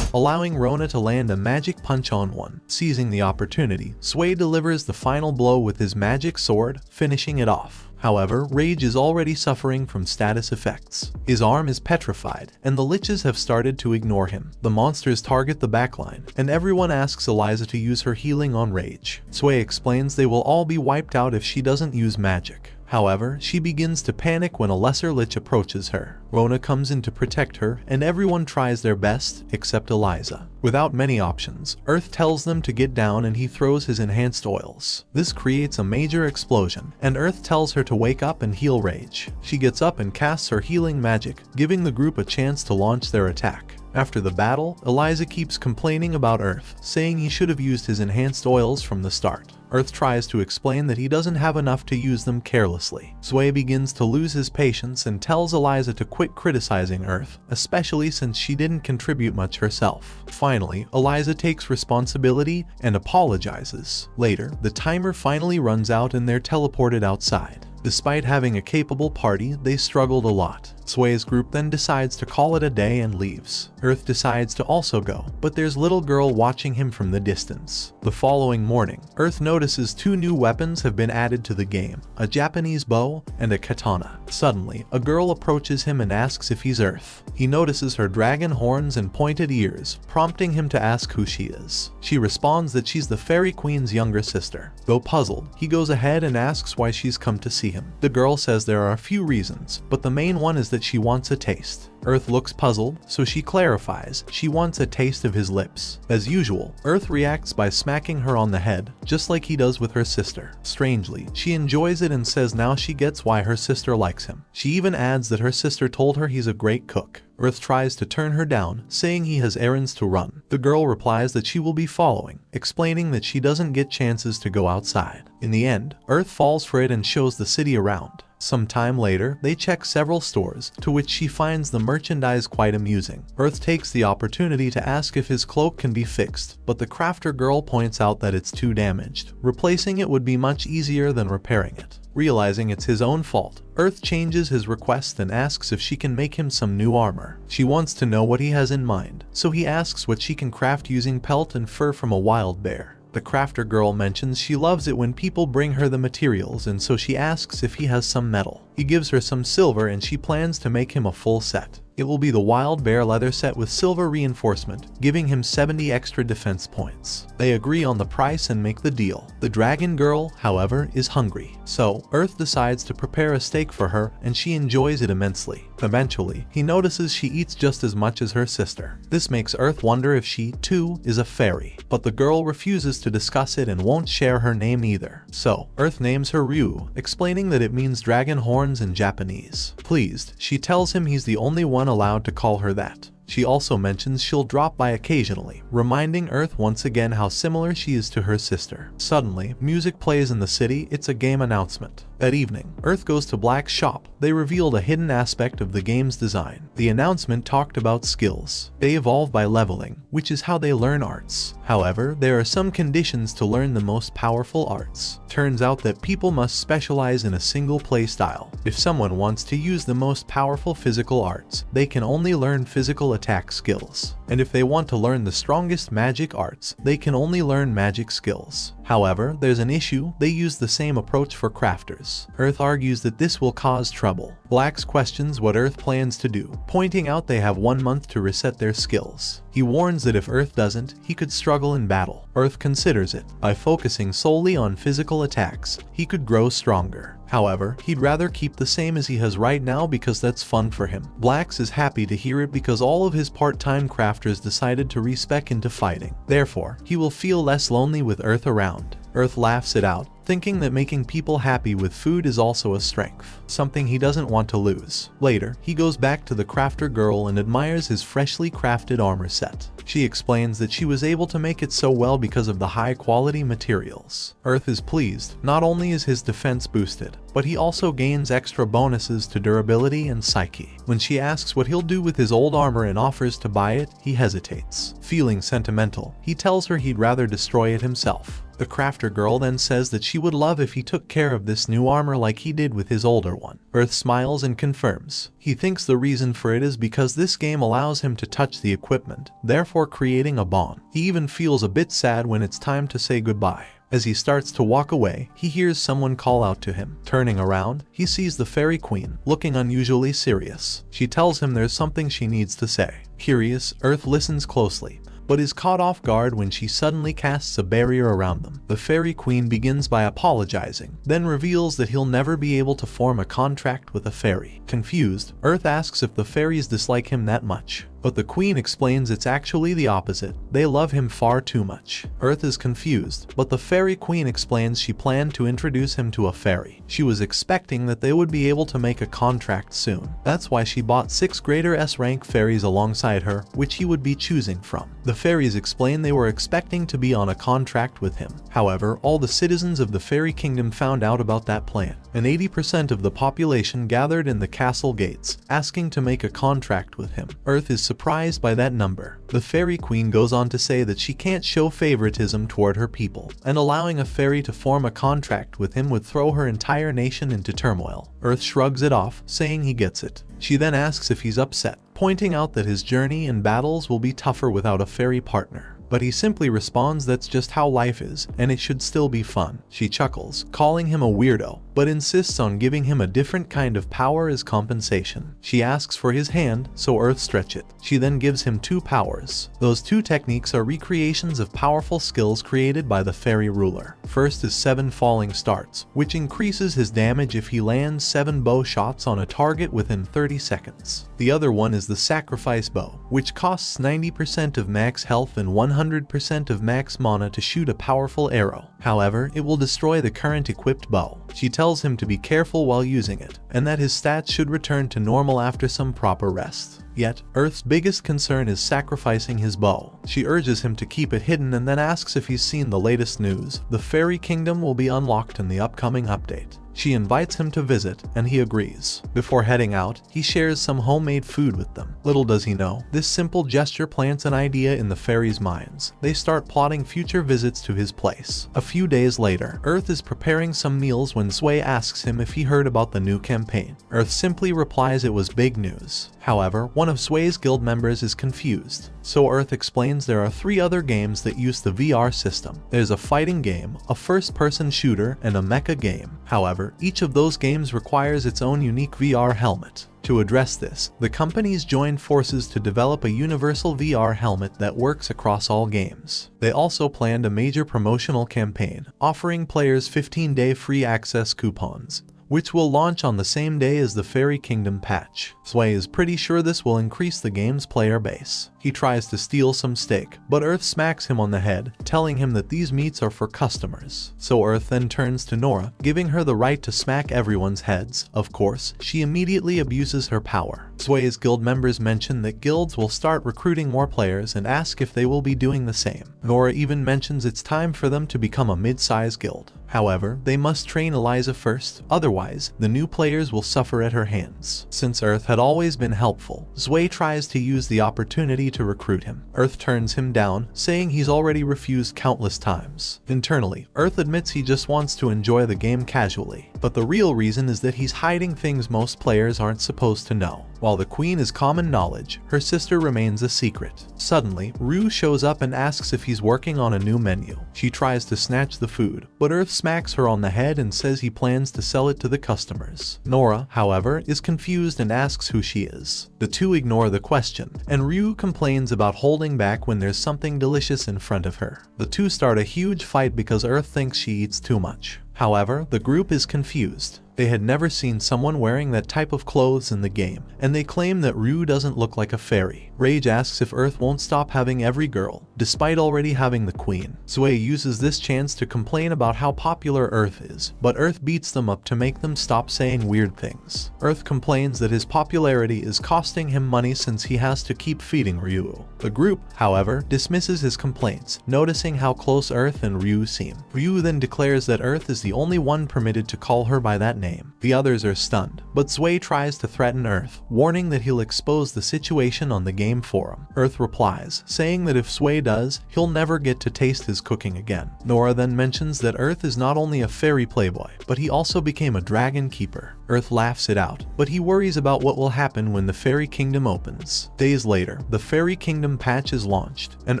Speaker 1: allowing Rona to land a magic punch on one. Seizing the opportunity, Sway delivers the final blow with his magic sword, finishing it off. However, Rage is already suffering from status effects. His arm is petrified, and the liches have started to ignore him. The monsters target the backline, and everyone asks Eliza to use her healing on Rage. Sway explains they will all be wiped out if she doesn't use magic. However, she begins to panic when a lesser lich approaches her. Rona comes in to protect her, and everyone tries their best, except Eliza. Without many options, Earth tells them to get down and he throws his enhanced oils. This creates a major explosion, and Earth tells her to wake up and heal Rage. She gets up and casts her healing magic, giving the group a chance to launch their attack. After the battle, Eliza keeps complaining about Earth, saying he should have used his enhanced oils from the start. Earth tries to explain that he doesn't have enough to use them carelessly. Sway begins to lose his patience and tells Eliza to quit criticizing Earth, especially since she didn't contribute much herself. Finally, Eliza takes responsibility and apologizes. Later, the timer finally runs out and they're teleported outside. Despite having a capable party, they struggled a lot. Sway's group then decides to call it a day and leaves. Earth decides to also go, but there's little girl watching him from the distance. The following morning, Earth notices 2 new weapons have been added to the game, a Japanese bow and a katana. Suddenly, a girl approaches him and asks if he's Earth. He notices her dragon horns and pointed ears, prompting him to ask who she is. She responds that she's the Fairy Queen's younger sister. Though puzzled, he goes ahead and asks why she's come to see him. The girl says there are a few reasons, but the main one is that she wants a taste. Earth looks puzzled, so she clarifies she wants a taste of his lips. As usual, Earth reacts by smacking her on the head, just like he does with her sister. Strangely, she enjoys it and says now she gets why her sister likes him. She even adds that her sister told her he's a great cook. Earth tries to turn her down, saying he has errands to run. The girl replies that she will be following, explaining that she doesn't get chances to go outside. In the end, Earth falls for it and shows the city around. Some time later, they check several stores, to which she finds the merchandise quite amusing. Earth takes the opportunity to ask if his cloak can be fixed, but the crafter girl points out that it's too damaged. Replacing it would be much easier than repairing it. Realizing it's his own fault, Earth changes his request and asks if she can make him some new armor. She wants to know what he has in mind, so he asks what she can craft using pelt and fur from a wild bear. The crafter girl mentions she loves it when people bring her the materials, and so she asks if he has some metal. He gives her some silver and she plans to make him a full set. It will be the wild bear leather set with silver reinforcement, giving him 70 extra defense points. They agree on the price and make the deal. The dragon girl, however, is hungry, so Earth decides to prepare a steak for her and she enjoys it immensely. Eventually, he notices she eats just as much as her sister. This makes Earth wonder if she, too, is a fairy, but the girl refuses to discuss it and won't share her name either. So, Earth names her Ryu, explaining that it means dragon horns in Japanese. Pleased, she tells him he's the only one allowed to call her that. She also mentions she'll drop by occasionally, reminding Earth once again how similar she is to her sister. Suddenly, music plays in the city. It's a game announcement. That evening, Earth goes to Black's shop. They revealed a hidden aspect of the game's design. The announcement talked about skills. They evolve by leveling, which is how they learn arts. However, there are some conditions to learn the most powerful arts. Turns out that people must specialize in a single play style. If someone wants to use the most powerful physical arts, they can only learn physical attack skills. And if they want to learn the strongest magic arts, they can only learn magic skills. However, there's an issue: they use the same approach for crafters. Earth argues that this will cause trouble. Blax questions what Earth plans to do, pointing out they have 1 month to reset their skills. He warns that if Earth doesn't, he could struggle in battle. Earth considers it. By focusing solely on physical attacks, he could grow stronger. However, he'd rather keep the same as he has right now because that's fun for him. Blax is happy to hear it because all of his part-time crafters decided to respec into fighting. Therefore, he will feel less lonely with Earth around. Earth laughs it out, thinking that making people happy with food is also a strength, something he doesn't want to lose. Later, he goes back to the crafter girl and admires his freshly crafted armor set. She explains that she was able to make it so well because of the high-quality materials. Earth is pleased. Not only is his defense boosted, but he also gains extra bonuses to durability and psyche. When she asks what he'll do with his old armor and offers to buy it, he hesitates. Feeling sentimental, he tells her he'd rather destroy it himself. The crafter girl then says that she would love if he took care of this new armor like he did with his older one. Earth smiles and confirms. He thinks the reason for it is because this game allows him to touch the equipment, therefore creating a bond. He even feels a bit sad when it's time to say goodbye. As he starts to walk away, he hears someone call out to him. Turning around, he sees the fairy queen, looking unusually serious. She tells him there's something she needs to say. Curious, Earth listens closely, but is caught off guard when she suddenly casts a barrier around them. The fairy queen begins by apologizing, then reveals that he'll never be able to form a contract with a fairy. Confused, Earth asks if the fairies dislike him that much. But the queen explains it's actually the opposite. They love him far too much. Earth is confused, but the fairy queen explains she planned to introduce him to a fairy. She was expecting that they would be able to make a contract soon. That's why she bought 6 greater S-rank fairies alongside her, which he would be choosing from. The fairies explain they were expecting to be on a contract with him. However, all the citizens of the fairy kingdom found out about that plan, and 80% of the population gathered in the castle gates, asking to make a contract with him. Earth is surprised by that number. The fairy queen goes on to say that she can't show favoritism toward her people, and allowing a fairy to form a contract with him would throw her entire nation into turmoil. Earth shrugs it off, saying he gets it. She then asks if he's upset, pointing out that his journey and battles will be tougher without a fairy partner. But he simply responds that's just how life is, and it should still be fun. She chuckles, calling him a weirdo, but insists on giving him a different kind of power as compensation. She asks for his hand, so Earth stretch it. She then gives him 2 powers. Those 2 techniques are recreations of powerful skills created by the fairy ruler. First is 7 falling starts, which increases his damage if he lands 7 bow shots on a target within 30 seconds. The other one is the sacrifice bow, which costs 90% of max health and 100% of max mana to shoot a powerful arrow. However, it will destroy the current equipped bow. She tells him to be careful while using it, and that his stats should return to normal after some proper rest. Yet, Earth's biggest concern is sacrificing his bow. She urges him to keep it hidden and then asks if he's seen the latest news. The fairy kingdom will be unlocked in the upcoming update. She invites him to visit, and he agrees. Before heading out, he shares some homemade food with them. Little does he know, this simple gesture plants an idea in the fairies' minds. They start plotting future visits to his place. A few days later, Earth is preparing some meals when Sway asks him if he heard about the new campaign. Earth simply replies it was big news. However, one of Sway's guild members is confused, so Earth explains there are 3 other games that use the VR system. There's a fighting game, a first-person shooter, and a mecha game. However, each of those games requires its own unique VR helmet. To address this, the companies joined forces to develop a universal VR helmet that works across all games. They also planned a major promotional campaign, offering players 15-day free access coupons, which will launch on the same day as the Fairy Kingdom patch. Sway is pretty sure this will increase the game's player base. He tries to steal some steak, but Earth smacks him on the head, telling him that these meats are for customers. So Earth then turns to Nora, giving her the right to smack everyone's heads. Of course, she immediately abuses her power. Sway's guild members mention that guilds will start recruiting more players and ask if they will be doing the same. Nora even mentions it's time for them to become a mid-size guild. However, they must train Eliza first, otherwise, the new players will suffer at her hands. Since Earth had always been helpful, Sway tries to use the opportunity to recruit him. Earth turns him down, saying he's already refused countless times. Internally, Earth admits he just wants to enjoy the game casually, but the real reason is that he's hiding things most players aren't supposed to know. While the queen is common knowledge, her sister remains a secret. Suddenly, Ryu shows up and asks if he's working on a new menu. She tries to snatch the food, but Earth smacks her on the head and says he plans to sell it to the customers. Nora, however, is confused and asks who she is. The two ignore the question, and Ryu complains about holding back when there's something delicious in front of her. The two start a huge fight because Earth thinks she eats too much. However, the group is confused. They had never seen someone wearing that type of clothes in the game, and they claim that Ryu doesn't look like a fairy. Rage asks if Earth won't stop having every girl, despite already having the queen. Zwei uses this chance to complain about how popular Earth is, but Earth beats them up to make them stop saying weird things. Earth complains that his popularity is costing him money since he has to keep feeding Ryu. The group, however, dismisses his complaints, noticing how close Earth and Ryu seem. Ryu then declares that Earth is the only one permitted to call her by that name. The others are stunned, but Zwei tries to threaten Earth, warning that he'll expose the situation on the game forum. Earth replies, saying that if Zwei does, he'll never get to taste his cooking again. Nora then mentions that Earth is not only a fairy playboy, but he also became a dragon keeper. Earth laughs it out, but he worries about what will happen when the fairy kingdom opens. Days later, the fairy kingdom patch is launched, and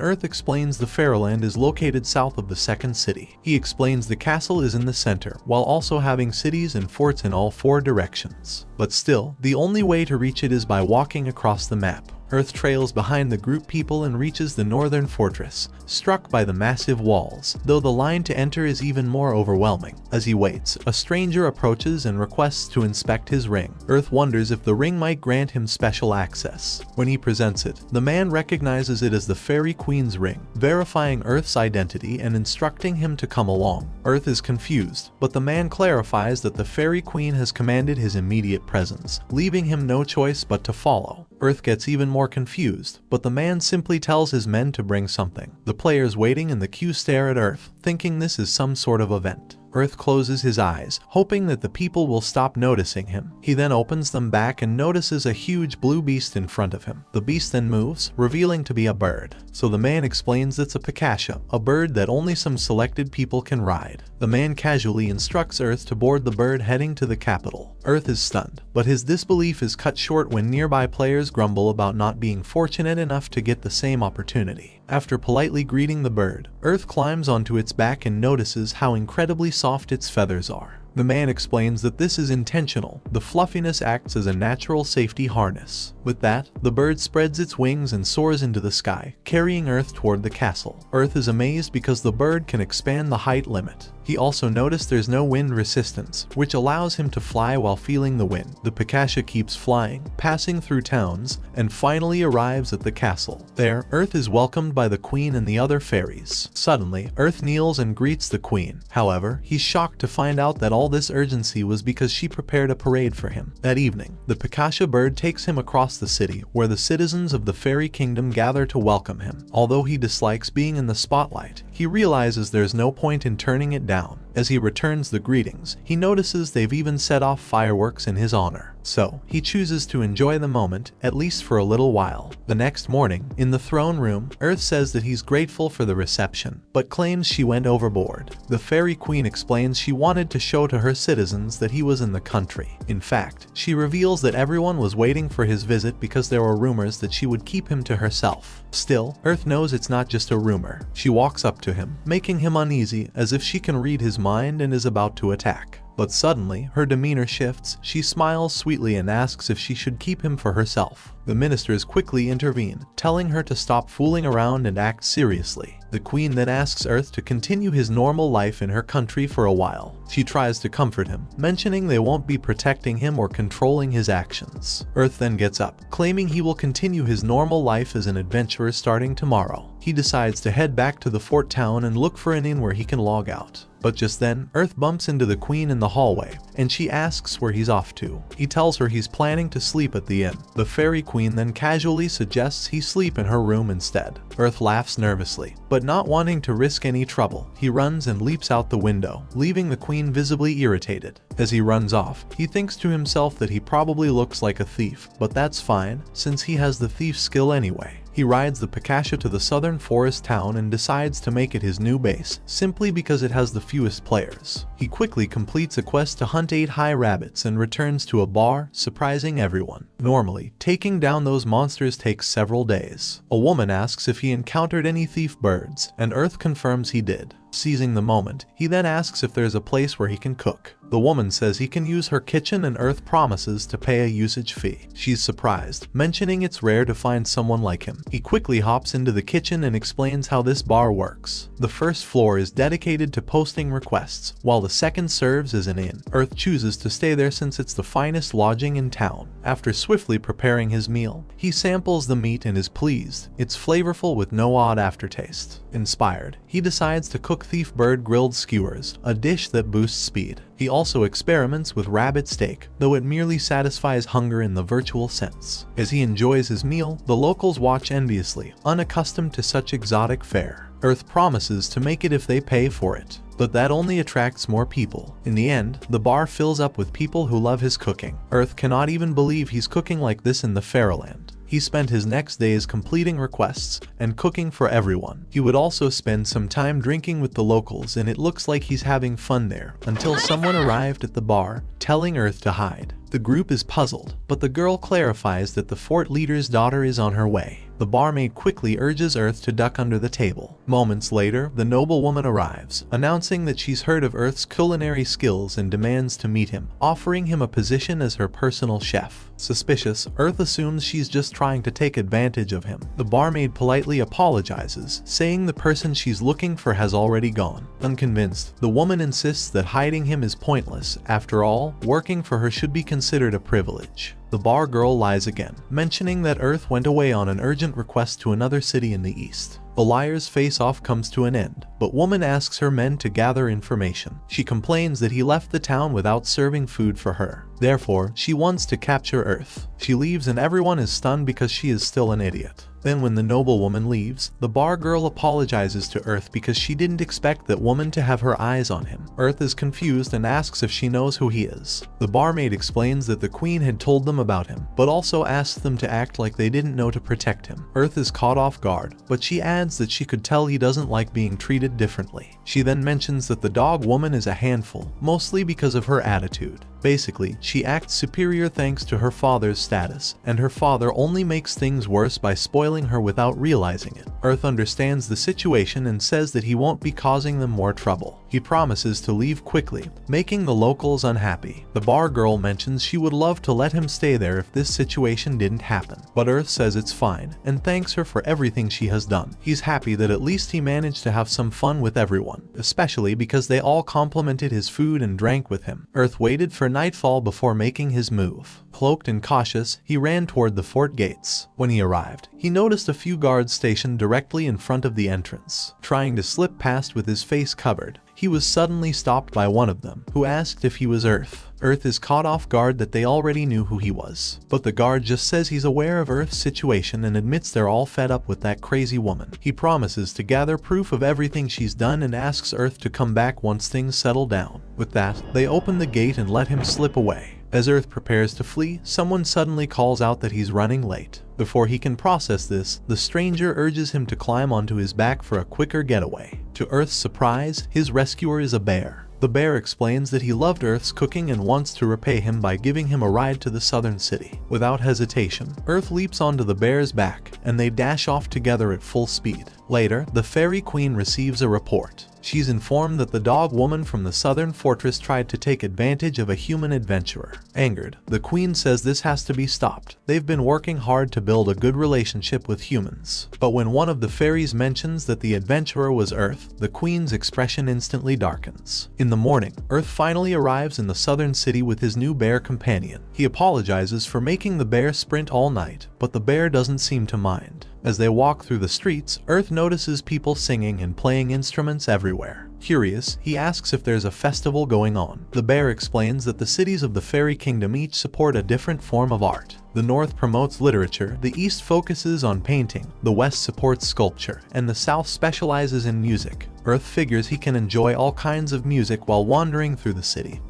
Speaker 1: Earth explains the fairyland is located south of the second city. He explains the castle is in the center, while also having cities and forts in all 4 directions. But still, the only way to reach it is by walking across the map. Earth trails behind the group people and reaches the northern fortress, struck by the massive walls, though the line to enter is even more overwhelming. As he waits, a stranger approaches and requests to inspect his ring. Earth wonders if the ring might grant him special access. When he presents it, the man recognizes it as the Fairy Queen's ring, verifying Earth's identity and instructing him to come along. Earth is confused, but the man clarifies that the Fairy Queen has commanded his immediate presence, leaving him no choice but to follow. Earth gets even more confused, but the man simply tells his men to bring something. The players waiting in the queue stare at Earth, thinking this is some sort of event. Earth closes his eyes, hoping that the people will stop noticing him. He then opens them back and notices a huge blue beast in front of him. The beast then moves, revealing to be a bird. So the man explains it's a Pikasha, a bird that only some selected people can ride. The man casually instructs Earth to board the bird heading to the capital. Earth is stunned, but his disbelief is cut short when nearby players grumble about not being fortunate enough to get the same opportunity. After politely greeting the bird, Earth climbs onto its back and notices how incredibly soft its feathers are. The man explains that this is intentional. The fluffiness acts as a natural safety harness. With that, the bird spreads its wings and soars into the sky, carrying Earth toward the castle. Earth is amazed because the bird can expand the height limit. He also noticed there's no wind resistance, which allows him to fly while feeling the wind. The Pikasha keeps flying, passing through towns, and finally arrives at the castle. There, Earth is welcomed by the queen and the other fairies. Suddenly, Earth kneels and greets the queen. However, he's shocked to find out that all this urgency was because she prepared a parade for him. That evening, the Pikasha bird takes him across the city, where the citizens of the fairy kingdom gather to welcome him. Although he dislikes being in the spotlight, he realizes there's no point in turning it down. As he returns the greetings, he notices they've even set off fireworks in his honor. So, he chooses to enjoy the moment, at least for a little while. The next morning, in the throne room, Earth says that he's grateful for the reception, but claims she went overboard. The Fairy Queen explains she wanted to show to her citizens that he was in the country. In fact, she reveals that everyone was waiting for his visit because there were rumors that she would keep him to herself. Still, Earth knows it's not just a rumor. She walks up to him, making him uneasy as if she can read his mind and is about to attack. But suddenly, her demeanor shifts, she smiles sweetly and asks if she should keep him for herself. The ministers quickly intervene, telling her to stop fooling around and act seriously. The queen then asks Earth to continue his normal life in her country for a while. She tries to comfort him, mentioning they won't be protecting him or controlling his actions. Earth then gets up, claiming he will continue his normal life as an adventurer starting tomorrow. He decides to head back to the fort town and look for an inn where he can log out. But just then, Earth bumps into the queen in the hallway, and she asks where he's off to. He tells her he's planning to sleep at the inn. The fairy queen then casually suggests he sleep in her room instead. Earth laughs nervously, but not wanting to risk any trouble, he runs and leaps out the window, leaving the queen visibly irritated. As he runs off, he thinks to himself that he probably looks like a thief, but that's fine, since he has the thief skill anyway. He rides the Picasha to the southern forest town and decides to make it his new base, simply because it has the fewest players. He quickly completes a quest to hunt 8 high rabbits and returns to a bar, surprising everyone. Normally, taking down those monsters takes several days. A woman asks if he encountered any thief birds, and Earth confirms he did. Seizing the moment, he then asks if there's a place where he can cook. The woman says he can use her kitchen and Earth promises to pay a usage fee. She's surprised, mentioning it's rare to find someone like him. He quickly hops into the kitchen and explains how this bar works. The first floor is dedicated to posting requests, while the second serves as an inn. Earth chooses to stay there since it's the finest lodging in town. After swiftly preparing his meal, he samples the meat and is pleased. It's flavorful with no odd aftertaste. Inspired, he decides to cook thief bird grilled skewers, a dish that boosts speed. He also experiments with rabbit steak, though it merely satisfies hunger in the virtual sense. As he enjoys his meal, the locals watch enviously, unaccustomed to such exotic fare. Earth promises to make it if they pay for it, but that only attracts more people. In the end, the bar fills up with people who love his cooking. Earth cannot even believe he's cooking like this in the Fairyland. He spent his next days completing requests and cooking for everyone. He would also spend some time drinking with the locals, and it looks like he's having fun there, until someone arrived at the bar, telling Earth to hide. The group is puzzled, but the girl clarifies that the fort leader's daughter is on her way. The barmaid quickly urges Earth to duck under the table. Moments later, the noblewoman arrives, announcing that she's heard of Earth's culinary skills and demands to meet him, offering him a position as her personal chef. Suspicious, Earth assumes she's just trying to take advantage of him. The barmaid politely apologizes, saying the person she's looking for has already gone. Unconvinced, the woman insists that hiding him is pointless. After all, working for her should be considered a privilege. The bar girl lies again, mentioning that Earth went away on an urgent request to another city in the east. The liar's face-off comes to an end, but woman asks her men to gather information. She complains that he left the town without serving food for her. Therefore, she wants to capture Earth. She leaves and everyone is stunned because she is still an idiot. Then when the noblewoman leaves, the bar girl apologizes to Earth because she didn't expect that woman to have her eyes on him. Earth is confused and asks if she knows who he is. The barmaid explains that the queen had told them about him, but also asks them to act like they didn't know to protect him. Earth is caught off guard, but she adds that she could tell he doesn't like being treated differently. She then mentions that the dog woman is a handful, mostly because of her attitude. Basically, she acts superior thanks to her father's status, and her father only makes things worse by spoiling her without realizing it. Earth understands the situation and says that he won't be causing them more trouble. He promises to leave quickly, making the locals unhappy. The bar girl mentions she would love to let him stay there if this situation didn't happen, but Earth says it's fine, and thanks her for everything she has done. He's happy that at least he managed to have some fun with everyone, especially because they all complimented his food and drank with him. Earth waited for nightfall before making his move. Cloaked and cautious, he ran toward the fort gates. When he arrived, he noticed a few guards stationed directly in front of the entrance. Trying to slip past with his face covered, he was suddenly stopped by one of them, who asked if he was Earth. Earth is caught off guard that they already knew who he was, but the guard just says he's aware of Earth's situation and admits they're all fed up with that crazy woman. He promises to gather proof of everything she's done and asks Earth to come back once things settle down. With that, they open the gate and let him slip away. As Earth prepares to flee, someone suddenly calls out that he's running late. Before he can process this, the stranger urges him to climb onto his back for a quicker getaway. To Earth's surprise, his rescuer is a bear. The bear explains that he loved Earth's cooking and wants to repay him by giving him a ride to the southern city. Without hesitation, Earth leaps onto the bear's back, and they dash off together at full speed. Later, the fairy queen receives a report. She's informed that the dog woman from the southern fortress tried to take advantage of a human adventurer. Angered, the queen says this has to be stopped. They've been working hard to build a good relationship with humans. But when one of the fairies mentions that the adventurer was Earth, the queen's expression instantly darkens. In the morning, Earth finally arrives in the southern city with his new bear companion. He apologizes for making the bear sprint all night, but the bear doesn't seem to mind. As they walk through the streets, Earth notices people singing and playing instruments everywhere. Curious, he asks if there's a festival going on. The bear explains that the cities of the fairy kingdom each support a different form of art. The north promotes literature, the east focuses on painting, the west supports sculpture, and the south specializes in music. Earth figures he can enjoy all kinds of music while wandering through the city.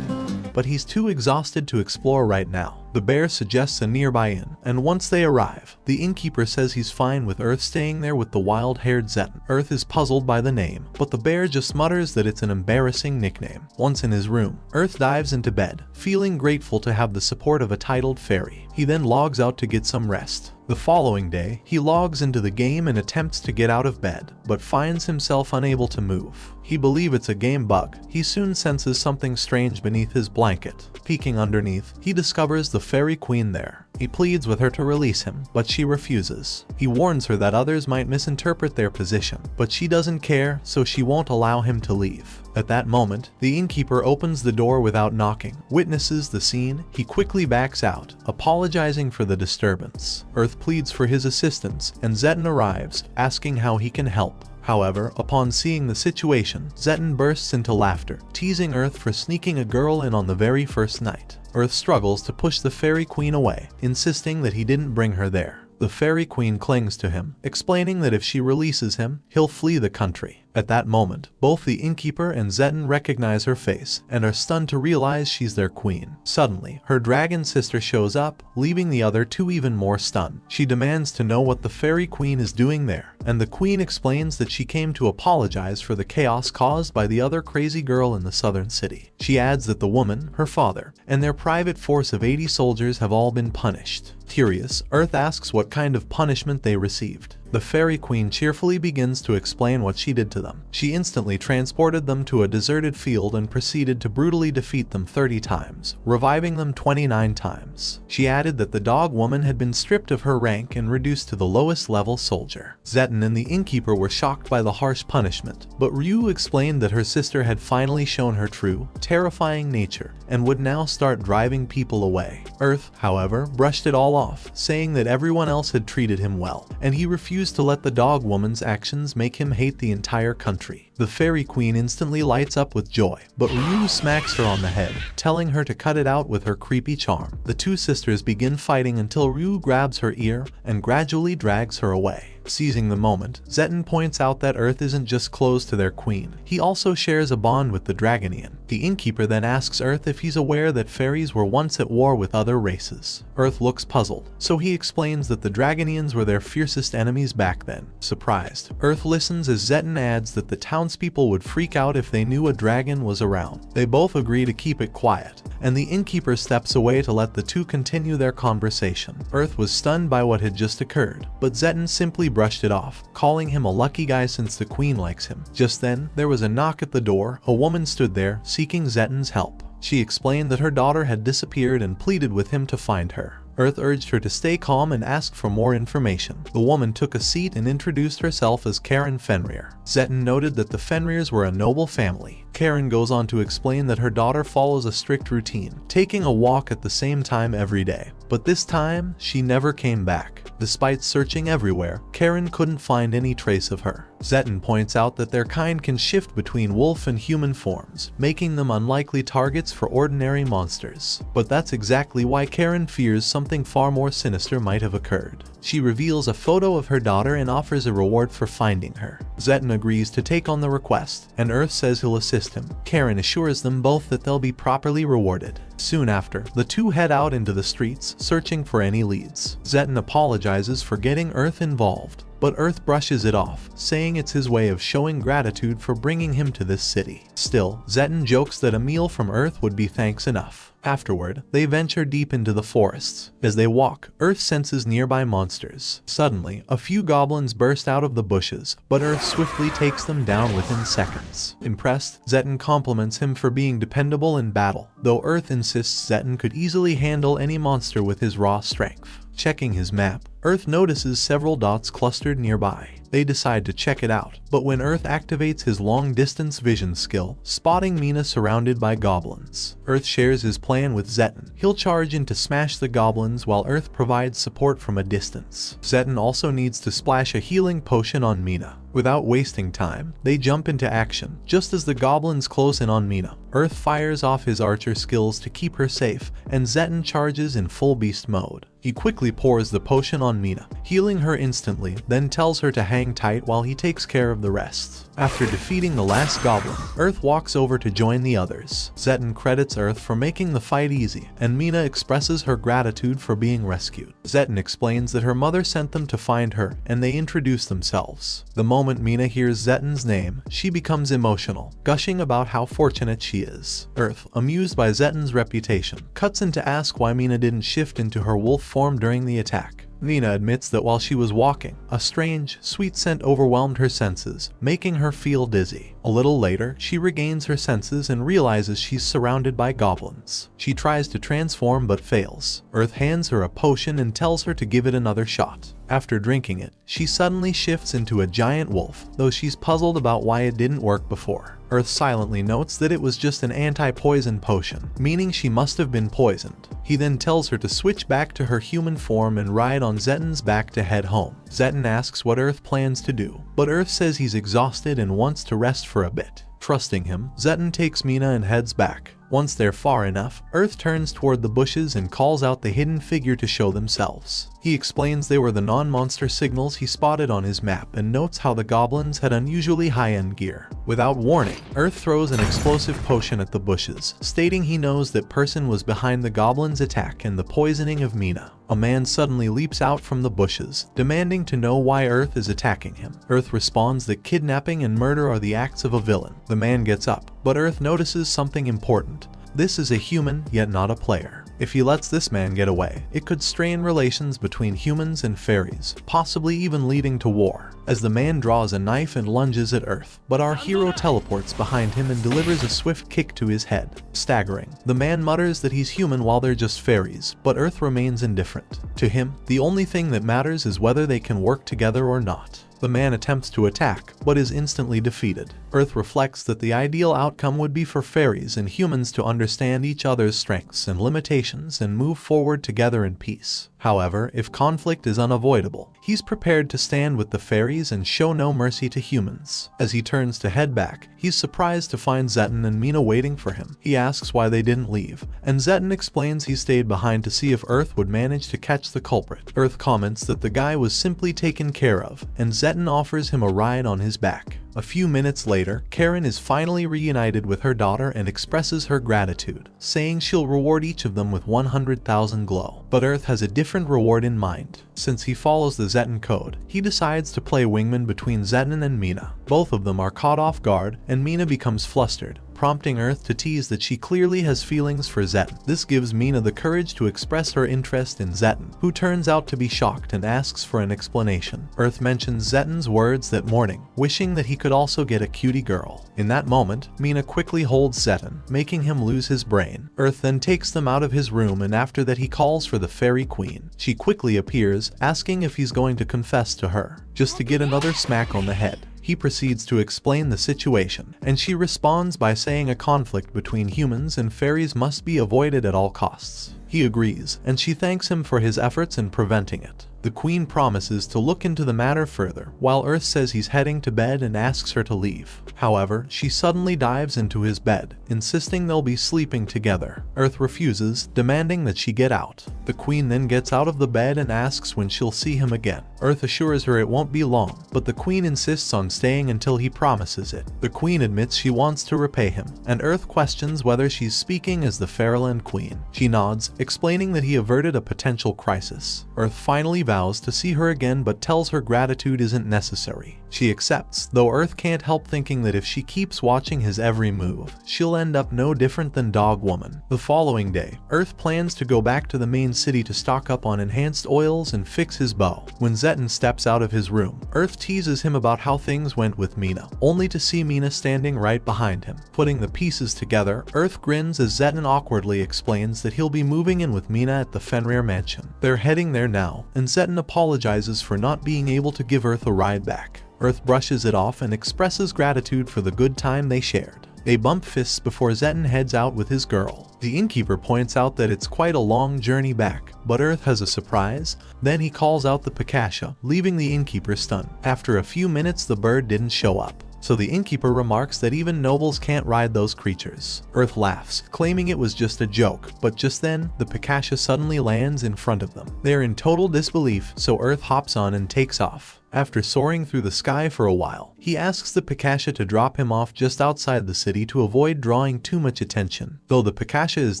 Speaker 1: But he's too exhausted to explore right now. The bear suggests a nearby inn, and once they arrive, the innkeeper says he's fine with Earth staying there with the wild-haired Zetten. Earth is puzzled by the name, but the bear just mutters that it's an embarrassing nickname. Once in his room, Earth dives into bed, feeling grateful to have the support of a titled fairy. He then logs out to get some rest. The following day, he logs into the game and attempts to get out of bed, but finds himself unable to move. He believes it's a game bug. He soon senses something strange beneath his blanket. Peeking underneath, he discovers the fairy queen there. He pleads with her to release him, but she refuses. He warns her that others might misinterpret their position, but she doesn't care, so she won't allow him to leave. At that moment, the innkeeper opens the door without knocking, witnesses the scene. He quickly backs out, apologizing for the disturbance. Earth pleads for his assistance, and Zetten arrives, asking how he can help. However, upon seeing the situation, Zetten bursts into laughter, teasing Earth for sneaking a girl in on the very first night. Earth struggles to push the fairy queen away, insisting that he didn't bring her there. The fairy queen clings to him, explaining that if she releases him, he'll flee the country. At that moment, both the innkeeper and Zetten recognize her face and are stunned to realize she's their queen. Suddenly, her dragon sister shows up, leaving the other two even more stunned. She demands to know what the fairy queen is doing there, and the queen explains that she came to apologize for the chaos caused by the other crazy girl in the southern city. She adds that the woman, her father, and their private force of 80 soldiers have all been punished. Curious, Earth asks what kind of punishment they received. The fairy queen cheerfully begins to explain what she did to them. She instantly transported them to a deserted field and proceeded to brutally defeat them 30 times, reviving them 29 times. She added that the dog woman had been stripped of her rank and reduced to the lowest level soldier. Zetten and the innkeeper were shocked by the harsh punishment, but Ryu explained that her sister had finally shown her true, terrifying nature and would now start driving people away. Earth, however, brushed it all off, saying that everyone else had treated him well, and he refused to let the dog woman's actions make him hate the entire country. The fairy queen instantly lights up with joy, but Ryu smacks her on the head, telling her to cut it out with her creepy charm. The two sisters begin fighting until Ryu grabs her ear and gradually drags her away. Seizing the moment, Zetten points out that Earth isn't just close to their queen. He also shares a bond with the Dragonian. The innkeeper then asks Earth if he's aware that fairies were once at war with other races. Earth looks puzzled, so he explains that the Dragonians were their fiercest enemies back then. Surprised, Earth listens as Zetten adds that the townspeople would freak out if they knew a dragon was around. They both agree to keep it quiet, and the innkeeper steps away to let the two continue their conversation. Earth was stunned by what had just occurred, but Zetten simply brushed it off, calling him a lucky guy since the queen likes him. Just then, there was a knock at the door. A woman stood there, seeking Zetten's help. She explained that her daughter had disappeared and pleaded with him to find her. Earth urged her to stay calm and ask for more information. The woman took a seat and introduced herself as Karen Fenrir. Zetten noted that the Fenrirs were a noble family. Karen goes on to explain that her daughter follows a strict routine, taking a walk at the same time every day. But this time, she never came back. Despite searching everywhere, Karen couldn't find any trace of her. Zetten points out that their kind can shift between wolf and human forms, making them unlikely targets for ordinary monsters. But that's exactly why Karen fears something far more sinister might have occurred. She reveals a photo of her daughter and offers a reward for finding her. Zetten agrees to take on the request, and Earth says he'll assist him. Karen assures them both that they'll be properly rewarded. Soon after, the two head out into the streets, searching for any leads. Zetten apologizes for getting Earth involved, but Earth brushes it off, saying it's his way of showing gratitude for bringing him to this city. Still, Zetten jokes that a meal from Earth would be thanks enough. Afterward, they venture deep into the forests. As they walk, Earth senses nearby monsters. Suddenly, a few goblins burst out of the bushes, but Earth swiftly takes them down within seconds. Impressed, Zetten compliments him for being dependable in battle, though Earth insists Zetten could easily handle any monster with his raw strength. Checking his map, Earth notices several dots clustered nearby. They decide to check it out, but when Earth activates his long-distance vision skill, spotting Mina surrounded by goblins. Earth shares his plan with Zetten. He'll charge in to smash the goblins while Earth provides support from a distance. Zetten also needs to splash a healing potion on Mina. Without wasting time, they jump into action. Just as the goblins close in on Mina, Earth fires off his archer skills to keep her safe, and Zeton charges in full beast mode. He quickly pours the potion on Mina, healing her instantly, then tells her to hang tight while he takes care of the rest. After defeating the last goblin, Earth walks over to join the others. Zeton credits Earth for making the fight easy, and Mina expresses her gratitude for being rescued. Zeton explains that her mother sent them to find her, and they introduce themselves. The moment Mina hears Zeton's name, she becomes emotional, gushing about how fortunate she is. Earth, amused by Zeton's reputation, cuts in to ask why Mina didn't shift into her wolf form during the attack. Mina admits that while she was walking, a strange, sweet scent overwhelmed her senses, making her feel dizzy. A little later, she regains her senses and realizes she's surrounded by goblins. She tries to transform but fails. Earth hands her a potion and tells her to give it another shot. After drinking it, she suddenly shifts into a giant wolf, though she's puzzled about why it didn't work before. Earth silently notes that it was just an anti-poison potion, meaning she must have been poisoned. He then tells her to switch back to her human form and ride on Zeton's back to head home. Zeton asks what Earth plans to do, but Earth says he's exhausted and wants to rest for a bit. Trusting him, Zeton takes Mina and heads back. Once they're far enough, Earth turns toward the bushes and calls out the hidden figure to show themselves. He explains they were the non-monster signals he spotted on his map and notes how the goblins had unusually high-end gear. Without warning, Earth throws an explosive potion at the bushes, stating he knows that person was behind the goblins' attack and the poisoning of Mina. A man suddenly leaps out from the bushes, demanding to know why Earth is attacking him. Earth responds that kidnapping and murder are the acts of a villain. The man gets up, but Earth notices something important. This is a human, yet not a player. If he lets this man get away, it could strain relations between humans and fairies, possibly even leading to war. As the man draws a knife and lunges at Earth, but our hero teleports behind him and delivers a swift kick to his head. Staggering, the man mutters that he's human while they're just fairies, but Earth remains indifferent. To him, the only thing that matters is whether they can work together or not. The man attempts to attack, but is instantly defeated. Earth reflects that the ideal outcome would be for fairies and humans to understand each other's strengths and limitations and move forward together in peace. However, if conflict is unavoidable, he's prepared to stand with the fairies and show no mercy to humans. As he turns to head back, he's surprised to find Zeton and Mina waiting for him. He asks why they didn't leave, and Zeton explains he stayed behind to see if Earth would manage to catch the culprit. Earth comments that the guy was simply taken care of, and Zeton offers him a ride on his back. A few minutes later, Karen is finally reunited with her daughter and expresses her gratitude, saying she'll reward each of them with 100,000 glow. But Earth has a different reward in mind. Since he follows the Zeton code, he decides to play wingman between Zeton and Mina. Both of them are caught off guard, and Mina becomes flustered, prompting Earth to tease that she clearly has feelings for Zeton. This gives Mina the courage to express her interest in Zeton, who turns out to be shocked and asks for an explanation. Earth mentions Zeton's words that morning, wishing that he could also get a cutie girl. In that moment, Mina quickly holds Zeton, making him lose his brain. Earth then takes them out of his room, and after that he calls for the fairy queen. She quickly appears, asking if he's going to confess to her, just to get another smack on the head. He proceeds to explain the situation, and she responds by saying a conflict between humans and fairies must be avoided at all costs. He agrees, and she thanks him for his efforts in preventing it. The queen promises to look into the matter further, while Earth says he's heading to bed and asks her to leave. However, she suddenly dives into his bed, insisting they'll be sleeping together. Earth refuses, demanding that she get out. The queen then gets out of the bed and asks when she'll see him again. Earth assures her it won't be long, but the queen insists on staying until he promises it. The queen admits she wants to repay him, and Earth questions whether she's speaking as the Fairyland Queen. She nods, explaining that he averted a potential crisis. Earth finally vows to see her again but tells her gratitude isn't necessary. She accepts, though Earth can't help thinking that if she keeps watching his every move, she'll end up no different than Dog Woman. The following day, Earth plans to go back to the main city to stock up on enhanced oils and fix his bow. When Zeton steps out of his room, Earth teases him about how things went with Mina, only to see Mina standing right behind him. Putting the pieces together, Earth grins as Zeton awkwardly explains that he'll be moving in with Mina at the Fenrir mansion. They're heading there now, and Zeton apologizes for not being able to give Earth a ride back. Earth brushes it off and expresses gratitude for the good time they shared. They bump fists before Zeton heads out with his girl. The innkeeper points out that it's quite a long journey back, but Earth has a surprise. Then he calls out the Picasha, leaving the innkeeper stunned. After a few minutes, the bird didn't show up. So the innkeeper remarks that even nobles can't ride those creatures. Earth laughs, claiming it was just a joke, but just then, the Picasha suddenly lands in front of them. They are in total disbelief, so Earth hops on and takes off. After soaring through the sky for a while, he asks the Picasha to drop him off just outside the city to avoid drawing too much attention. Though the Picasha is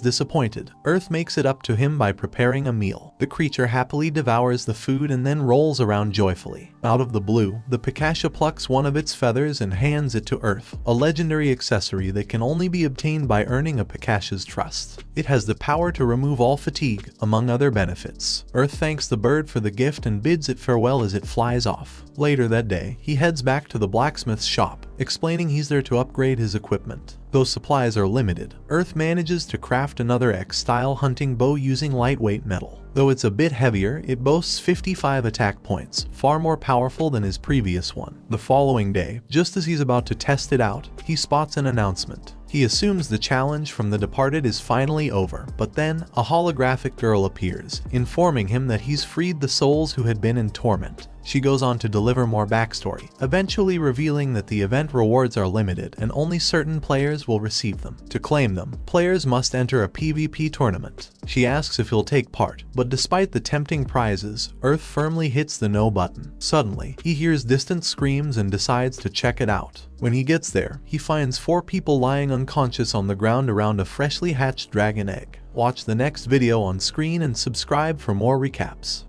Speaker 1: disappointed, Earth makes it up to him by preparing a meal. The creature happily devours the food and then rolls around joyfully. Out of the blue, the Picasha plucks one of its feathers and hands it to Earth, a legendary accessory that can only be obtained by earning a Picasha's trust. It has the power to remove all fatigue, among other benefits. Earth thanks the bird for the gift and bids it farewell as it flies off. Later that day, he heads back to the blacksmith's shop, explaining he's there to upgrade his equipment. Though supplies are limited, Earth manages to craft another X-style hunting bow using lightweight metal. Though it's a bit heavier, it boasts 55 attack points, far more powerful than his previous one. The following day, just as he's about to test it out, he spots an announcement. He assumes the challenge from the departed is finally over, but then a holographic girl appears, informing him that he's freed the souls who had been in torment. She goes on to deliver more backstory, eventually revealing that the event rewards are limited and only certain players will receive them. To claim them, players must enter a PvP tournament. She asks if he'll take part, but despite the tempting prizes, Earth firmly hits the no button. Suddenly, he hears distant screams and decides to check it out. When he gets there, he finds 4 people lying unconscious on the ground around a freshly hatched dragon egg. Watch the next video on screen and subscribe for more recaps.